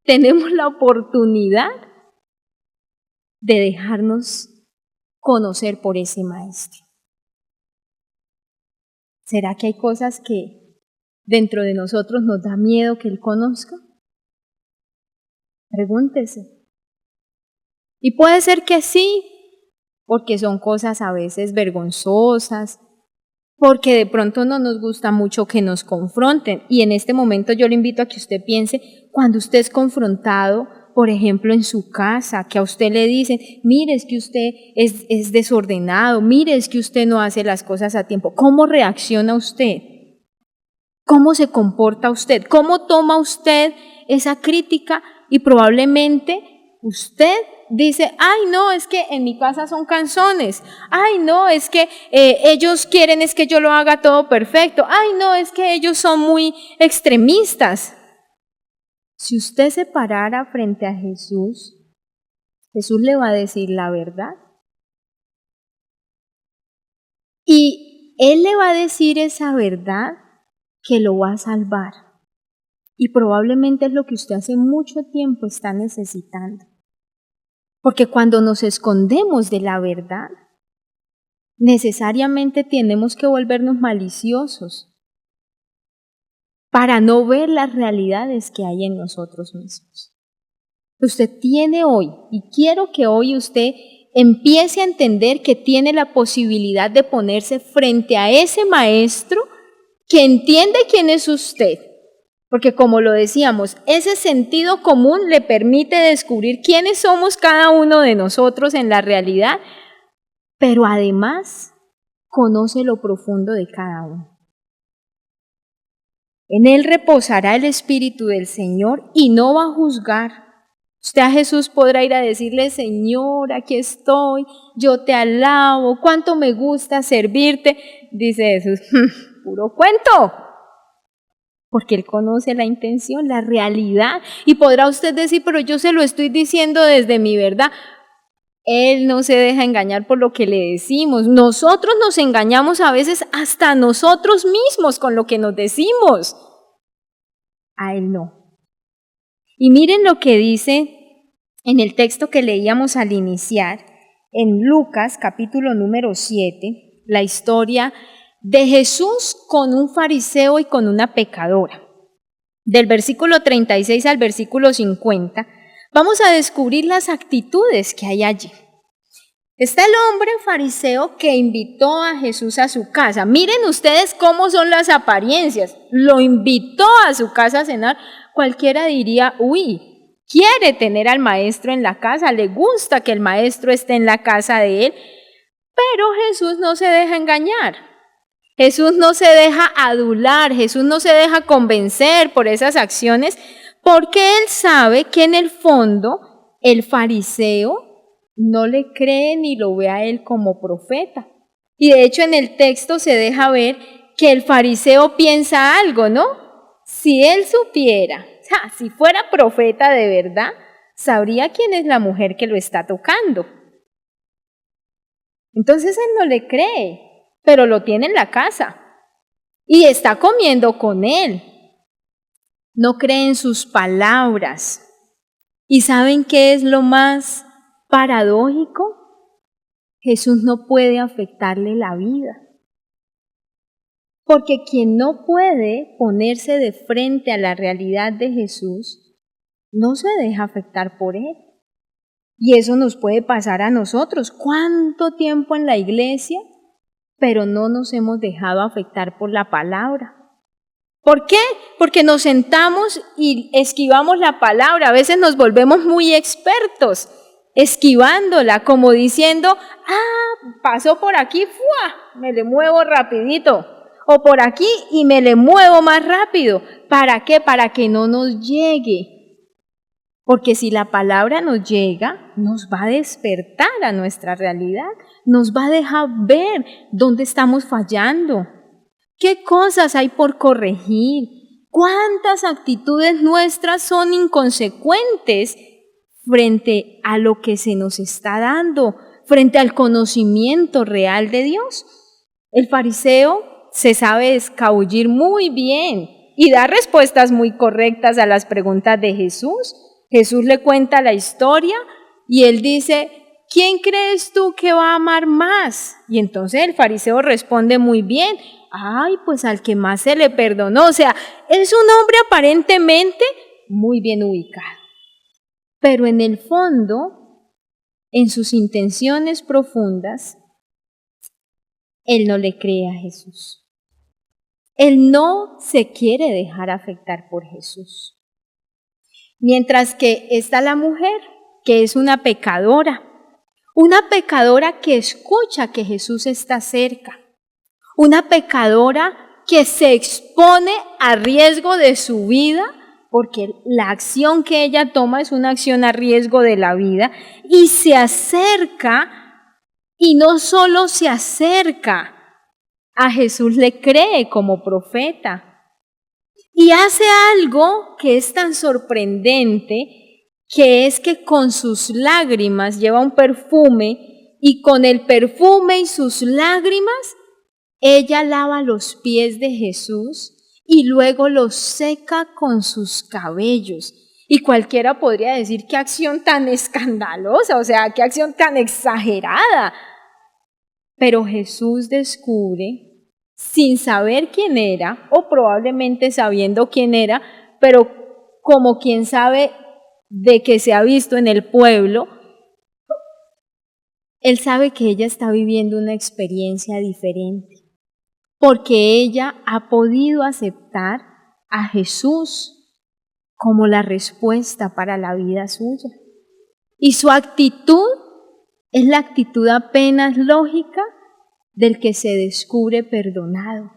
tenemos la oportunidad de dejarnos conocer por ese Maestro. ¿Será que hay cosas que dentro de nosotros nos da miedo que Él conozca? Pregúntese. Y puede ser que sí, porque son cosas a veces vergonzosas, porque de pronto no nos gusta mucho que nos confronten. Y en este momento yo le invito a que usted piense, cuando usted es confrontado, por ejemplo, en su casa, que a usted le dicen, mire, es que usted es desordenado, mire, es que usted no hace las cosas a tiempo. ¿Cómo reacciona usted? ¿Cómo se comporta usted? ¿Cómo toma usted esa crítica? Y probablemente usted dice, ay no, es que en mi casa son canzones, ay no, es que ellos quieren es que yo lo haga todo perfecto, ay no, es que ellos son muy extremistas. Si usted se parara frente a Jesús, Jesús le va a decir la verdad. Y Él le va a decir esa verdad que lo va a salvar. Y probablemente es lo que usted hace mucho tiempo está necesitando. Porque cuando nos escondemos de la verdad, necesariamente tenemos que volvernos maliciosos para no ver las realidades que hay en nosotros mismos. Usted tiene hoy, y quiero que hoy usted empiece a entender que tiene la posibilidad de ponerse frente a ese maestro que entiende quién es usted. Porque como lo decíamos, ese sentido común le permite descubrir quiénes somos cada uno de nosotros en la realidad, pero además conoce lo profundo de cada uno. En él reposará el Espíritu del Señor y no va a juzgar Usted a Jesús podrá ir a decirle: Señor, aquí estoy, yo te alabo, cuánto me gusta servirte. Dice Jesús: puro cuento. Porque Él conoce la intención, la realidad. Y podrá usted decir: pero yo se lo estoy diciendo desde mi verdad. Él no se deja engañar por lo que le decimos. Nosotros nos engañamos a veces hasta nosotros mismos con lo que nos decimos. A Él no. Y miren lo que dice en el texto que leíamos al iniciar, en Lucas capítulo número 7, la historia de Jesús con un fariseo y con una pecadora. Del versículo 36 al versículo 50, vamos a descubrir las actitudes que hay allí. Está el hombre fariseo que invitó a Jesús a su casa. Miren ustedes cómo son las apariencias. Lo invitó a su casa a cenar. Cualquiera diría: uy, quiere tener al maestro en la casa, le gusta que el maestro esté en la casa de él. Pero Jesús no se deja engañar. Jesús no se deja adular, Jesús no se deja convencer por esas acciones, porque Él sabe que en el fondo el fariseo no le cree ni lo ve a Él como profeta. Y de hecho en el texto se deja ver que el fariseo piensa algo, ¿no? Si él supiera, si fuera profeta de verdad, sabría quién es la mujer que lo está tocando. Entonces él no le cree, pero lo tiene en la casa y está comiendo con él. No cree en sus palabras. ¿Y saben qué es lo más paradójico? Jesús no puede afectarle la vida. Porque quien no puede ponerse de frente a la realidad de Jesús, no se deja afectar por él. Y eso nos puede pasar a nosotros. ¿Cuánto tiempo en la iglesia? Pero no nos hemos dejado afectar por la palabra. ¿Por qué? Porque nos sentamos y esquivamos la palabra. A veces nos volvemos muy expertos esquivándola, como diciendo: pasó por aquí, ¡fua!, me le muevo rapidito. O por aquí y me le muevo más rápido. ¿Para qué? Para que no nos llegue. Porque si la palabra nos llega, nos va a despertar a nuestra realidad, nos va a dejar ver dónde estamos fallando, qué cosas hay por corregir, cuántas actitudes nuestras son inconsecuentes frente a lo que se nos está dando, frente al conocimiento real de Dios. El fariseo se sabe escabullir muy bien y da respuestas muy correctas a las preguntas de Jesús. Jesús le cuenta la historia y él dice: ¿quién crees tú que va a amar más? Y entonces el fariseo responde muy bien: pues al que más se le perdonó. O sea, es un hombre aparentemente muy bien ubicado. Pero en el fondo, en sus intenciones profundas, él no le cree a Jesús. Él no se quiere dejar afectar por Jesús. Mientras que está la mujer, que es una pecadora que escucha que Jesús está cerca, una pecadora que se expone a riesgo de su vida, porque la acción que ella toma es una acción a riesgo de la vida, y se acerca, y no solo se acerca, a Jesús le cree como profeta. Y hace algo que es tan sorprendente, que es que con sus lágrimas lleva un perfume, y con el perfume y sus lágrimas, ella lava los pies de Jesús y luego los seca con sus cabellos. Y cualquiera podría decir: qué acción tan escandalosa, o sea, qué acción tan exagerada. Pero Jesús descubre, sin saber quién era, o probablemente sabiendo quién era, pero como quien sabe de que se ha visto en el pueblo, él sabe que ella está viviendo una experiencia diferente, porque ella ha podido aceptar a Jesús como la respuesta para la vida suya. Y su actitud es la actitud apenas lógica del que se descubre perdonado.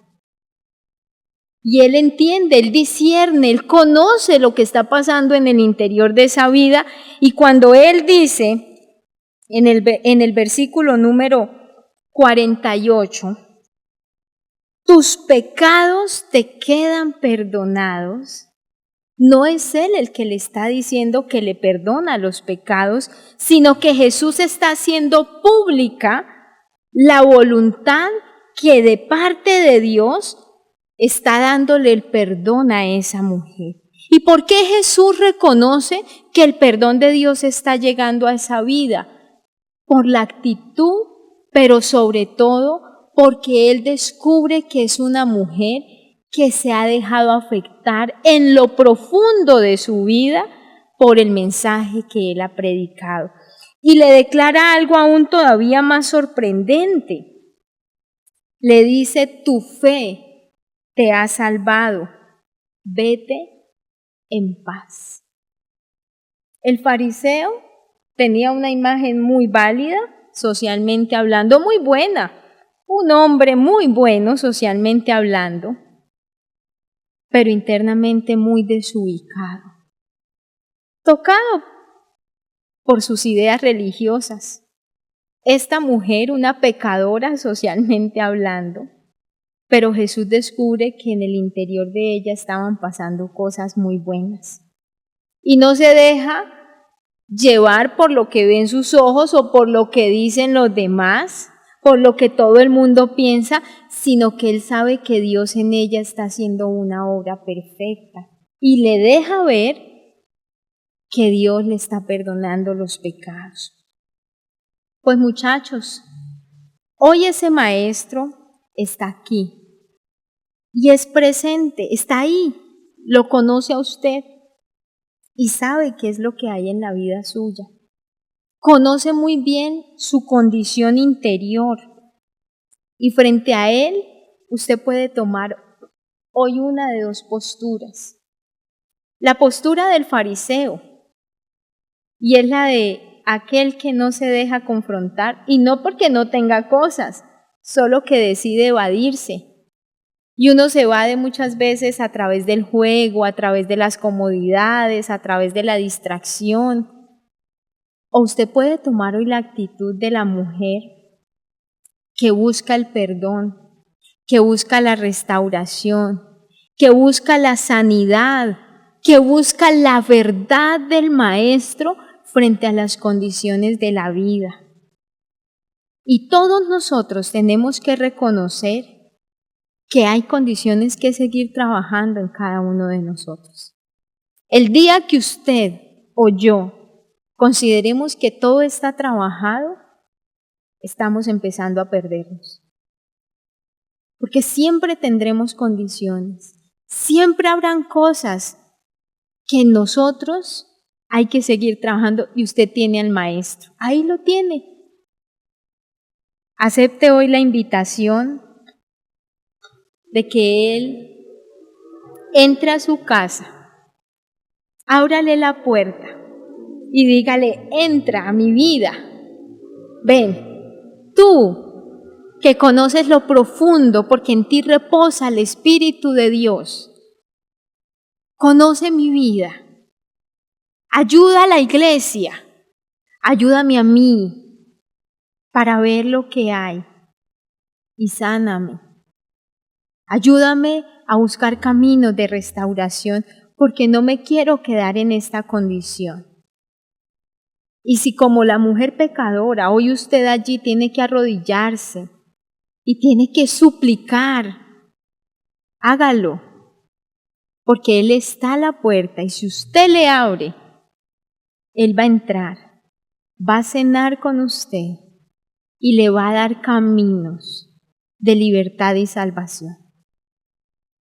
Y él entiende, él discierne, él conoce lo que está pasando en el interior de esa vida. Y cuando él dice en el versículo número 48, tus pecados te quedan perdonados, no es él el que le está diciendo que le perdona los pecados, sino que Jesús está haciendo pública la voluntad que de parte de Dios está dándole el perdón a esa mujer. ¿Y por qué Jesús reconoce que el perdón de Dios está llegando a esa vida? Por la actitud, pero sobre todo porque Él descubre que es una mujer que se ha dejado afectar en lo profundo de su vida por el mensaje que Él ha predicado. Y le declara algo aún todavía más sorprendente. Le dice, tu fe te ha salvado, vete en paz. El fariseo tenía una imagen muy válida, socialmente hablando, muy buena, un hombre muy bueno socialmente hablando, pero internamente muy desubicado, tocado por sus ideas religiosas. Esta mujer, una pecadora socialmente hablando, pero Jesús descubre que en el interior de ella estaban pasando cosas muy buenas. Y no se deja llevar por lo que ven sus ojos o por lo que dicen los demás, por lo que todo el mundo piensa, sino que él sabe que Dios en ella está haciendo una obra perfecta. Y le deja ver que Dios le está perdonando los pecados. Pues muchachos, hoy ese maestro está aquí. Y es presente, está ahí, lo conoce a usted y sabe qué es lo que hay en la vida suya. Conoce muy bien su condición interior y frente a él usted puede tomar hoy una de dos posturas. La postura del fariseo, y es la de aquel que no se deja confrontar, y no porque no tenga cosas, solo que decide evadirse. Y uno se evade muchas veces a través del juego, a través de las comodidades, a través de la distracción. O usted puede tomar hoy la actitud de la mujer que busca el perdón, que busca la restauración, que busca la sanidad, que busca la verdad del Maestro frente a las condiciones de la vida. Y todos nosotros tenemos que reconocer que hay condiciones que seguir trabajando en cada uno de nosotros. El día que usted o yo consideremos que todo está trabajado, estamos empezando a perdernos. Porque siempre tendremos condiciones, siempre habrán cosas que en nosotros hay que seguir trabajando y usted tiene al Maestro. Ahí lo tiene. Acepte hoy la invitación de que Él entre a su casa, ábrale la puerta y dígale, entra a mi vida. Ven, tú que conoces lo profundo porque en ti reposa el Espíritu de Dios. Conoce mi vida. Ayuda a la iglesia. Ayúdame a mí para ver lo que hay y sáname. Ayúdame a buscar caminos de restauración porque no me quiero quedar en esta condición. Y si como la mujer pecadora, hoy usted allí tiene que arrodillarse y tiene que suplicar, hágalo, porque Él está a la puerta y si usted le abre, Él va a entrar, va a cenar con usted y le va a dar caminos de libertad y salvación.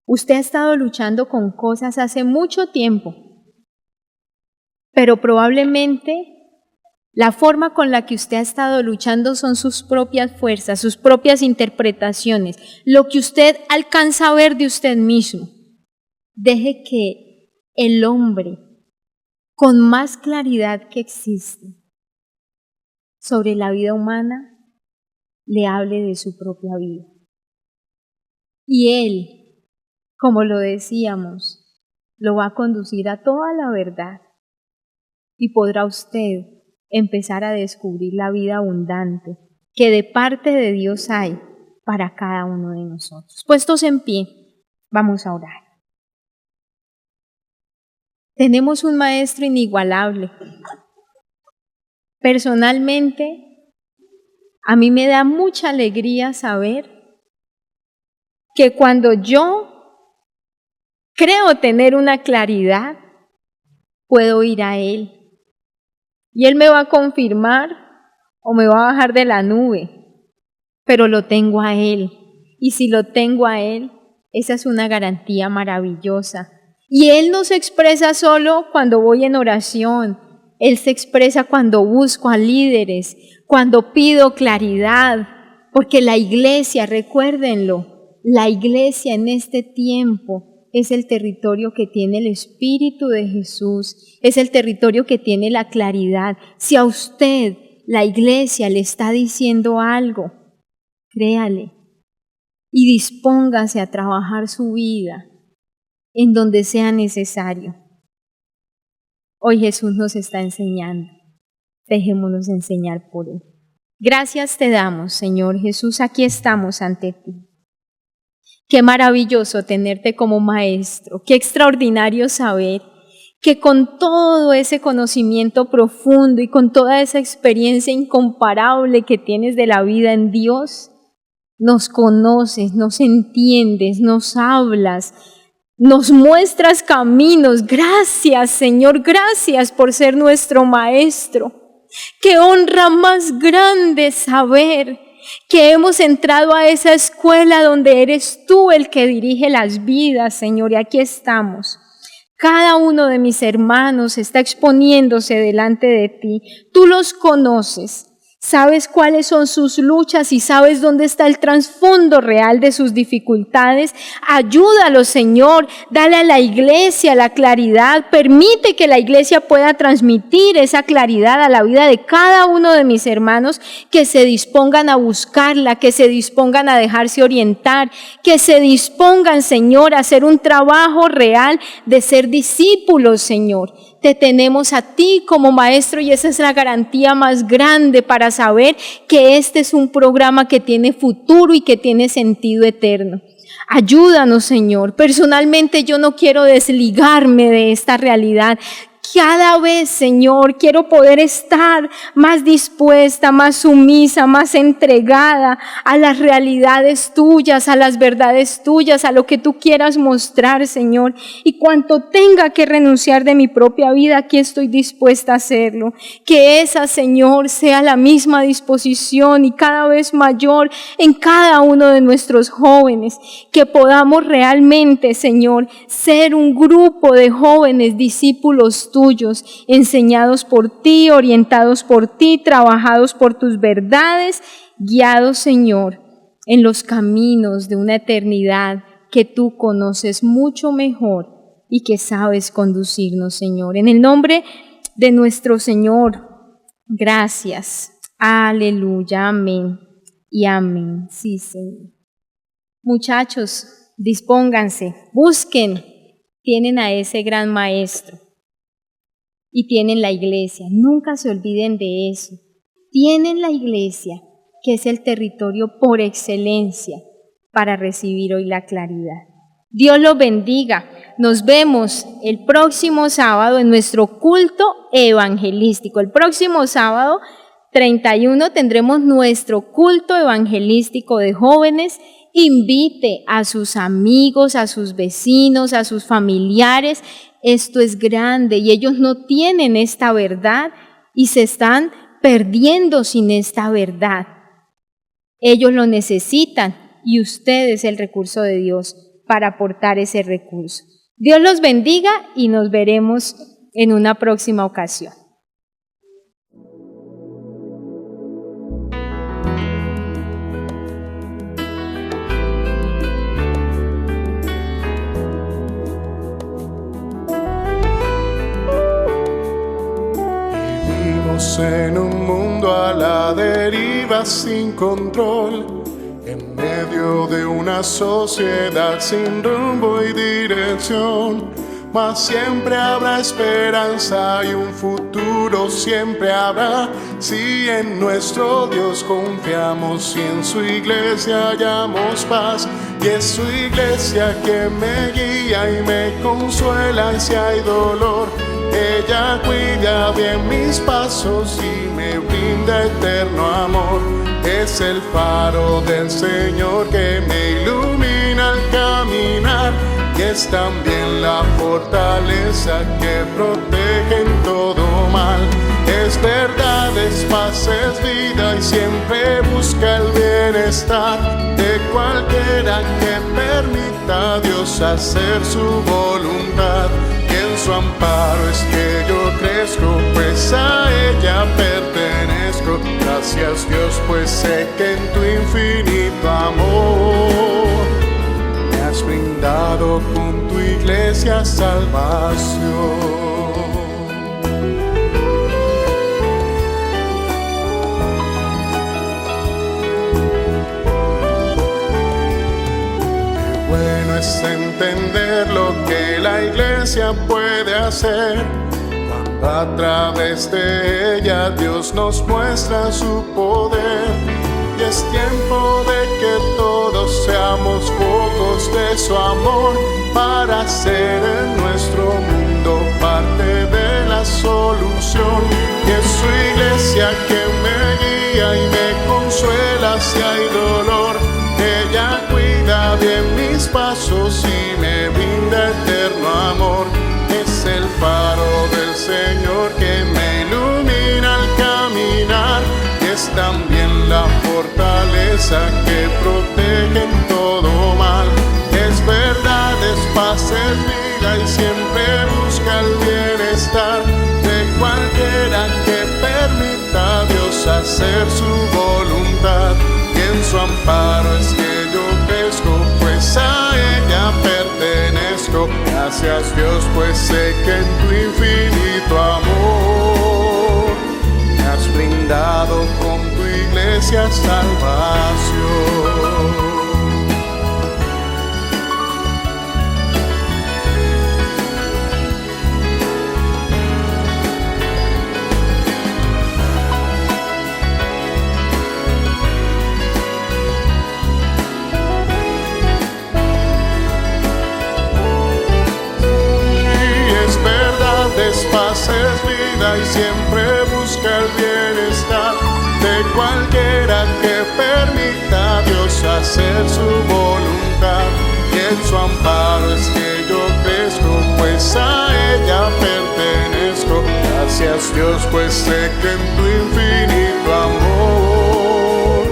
Usted ha estado luchando con cosas hace mucho tiempo, pero probablemente la forma con la que usted ha estado luchando son sus propias fuerzas, sus propias interpretaciones, lo que usted alcanza a ver de usted mismo. Deje que el hombre, con más claridad que existe sobre la vida humana, le hable de su propia vida. Y Él, como lo decíamos, lo va a conducir a toda la verdad y podrá usted empezar a descubrir la vida abundante que de parte de Dios hay para cada uno de nosotros. Puestos en pie, vamos a orar. Tenemos un maestro inigualable. Personalmente, a mí me da mucha alegría saber que cuando yo creo tener una claridad, puedo ir a Él. Y Él me va a confirmar o me va a bajar de la nube, pero lo tengo a Él. Y si lo tengo a Él, esa es una garantía maravillosa. Y Él no se expresa solo cuando voy en oración, Él se expresa cuando busco a líderes, cuando pido claridad, porque la iglesia, recuérdenlo, la iglesia en este tiempo es el territorio que tiene el Espíritu de Jesús, es el territorio que tiene la claridad. Si a usted la iglesia le está diciendo algo, créale y dispóngase a trabajar su vida en donde sea necesario. Hoy Jesús nos está enseñando. Dejémonos enseñar por Él. Gracias te damos, Señor Jesús, aquí estamos ante ti. Qué maravilloso tenerte como maestro, qué extraordinario saber que con todo ese conocimiento profundo y con toda esa experiencia incomparable que tienes de la vida en Dios, nos conoces, nos entiendes, nos hablas, nos muestras caminos. Gracias, Señor, gracias por ser nuestro maestro. Qué honra más grande saber que hemos entrado a esa escuela donde eres tú el que dirige las vidas, Señor, y aquí estamos. Cada uno de mis hermanos está exponiéndose delante de ti. Tú los conoces. Sabes cuáles son sus luchas y sabes dónde está el trasfondo real de sus dificultades. Ayúdalos, Señor. Dale a la iglesia la claridad. Permite que la iglesia pueda transmitir esa claridad a la vida de cada uno de mis hermanos, que se dispongan a buscarla, que se dispongan a dejarse orientar, que se dispongan, Señor, a hacer un trabajo real de ser discípulos, Señor. Te tenemos a ti como maestro y esa es la garantía más grande para saber que este es un programa que tiene futuro y que tiene sentido eterno. Ayúdanos, Señor. Personalmente yo no quiero desligarme de esta realidad. Cada vez, Señor, quiero poder estar más dispuesta, más sumisa, más entregada a las realidades tuyas, a las verdades tuyas, a lo que tú quieras mostrar, Señor. Y cuanto tenga que renunciar de mi propia vida, aquí estoy dispuesta a hacerlo. Que esa, Señor, sea la misma disposición y cada vez mayor en cada uno de nuestros jóvenes. Que podamos realmente, Señor, ser un grupo de jóvenes discípulos tuyos, enseñados por ti, orientados por ti, trabajados por tus verdades, guiados, Señor, en los caminos de una eternidad que tú conoces mucho mejor y que sabes conducirnos, Señor. En el nombre de nuestro Señor, gracias. Aleluya, amén y amén. Sí, Señor. Muchachos, dispónganse, busquen, tienen a ese gran maestro. Y tienen la iglesia, nunca se olviden de eso. Tienen la iglesia, que es el territorio por excelencia para recibir hoy la claridad. Dios los bendiga. Nos vemos el próximo sábado en nuestro culto evangelístico. El próximo sábado 31 tendremos nuestro culto evangelístico de jóvenes. Invite a sus amigos, a sus vecinos, a sus familiares. Esto es grande y ellos no tienen esta verdad y se están perdiendo sin esta verdad. Ellos lo necesitan y usted es el recurso de Dios para aportar ese recurso. Dios los bendiga y nos veremos en una próxima ocasión. En un mundo a la deriva sin control, En medio de una sociedad sin rumbo y dirección, mas siempre habrá esperanza y un futuro siempre habrá, si en nuestro Dios confiamos y en su iglesia hallamos paz. Y es su iglesia que me guía y me consuela y si hay dolor, ella cuida bien mis pasos y me brinda eterno amor. Es el faro del Señor que me ilumina al caminar, y es también la fortaleza que protege en todo mal. Es verdad, es paz, es vida y siempre busca el bienestar de cualquiera que permita a Dios hacer su voluntad. Y en su amparo es que yo crezco, pues a ella pertenezco. Gracias Dios, pues sé que en tu infinito amor me has brindado con tu iglesia salvación. Bueno es entender lo que la iglesia puede hacer, cuando a través de ella Dios nos muestra su poder. Y es tiempo de que todos seamos focos de su amor, para ser en nuestro mundo parte de la solución. Y es su iglesia que me guía y me consuela si hay dolor. Ella cuida bien mis pasos y me brinda eterno amor. Es el faro del Señor que me ilumina al caminar, y es también la fortaleza que protege en todo mal. Es verdad, es paz, es vida y siempre busca el bienestar de cualquiera que permita a Dios hacer su voluntad. Y en su amparo es que yo crezco, pues a ella pertenezco. Gracias Dios, pues sé que en tu infinito amor me has brindado con tu iglesia salvación. Es paz, es vida y siempre busca el bienestar de cualquiera que permita a Dios hacer su voluntad. Y en su amparo es que yo crezco, pues a ella pertenezco. Gracias Dios, pues sé que en tu infinito amor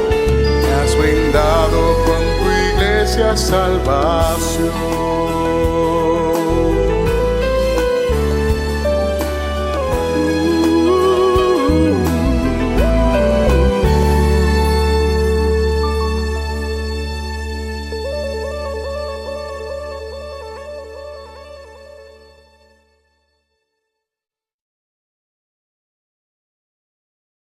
me has brindado con tu iglesia salvación.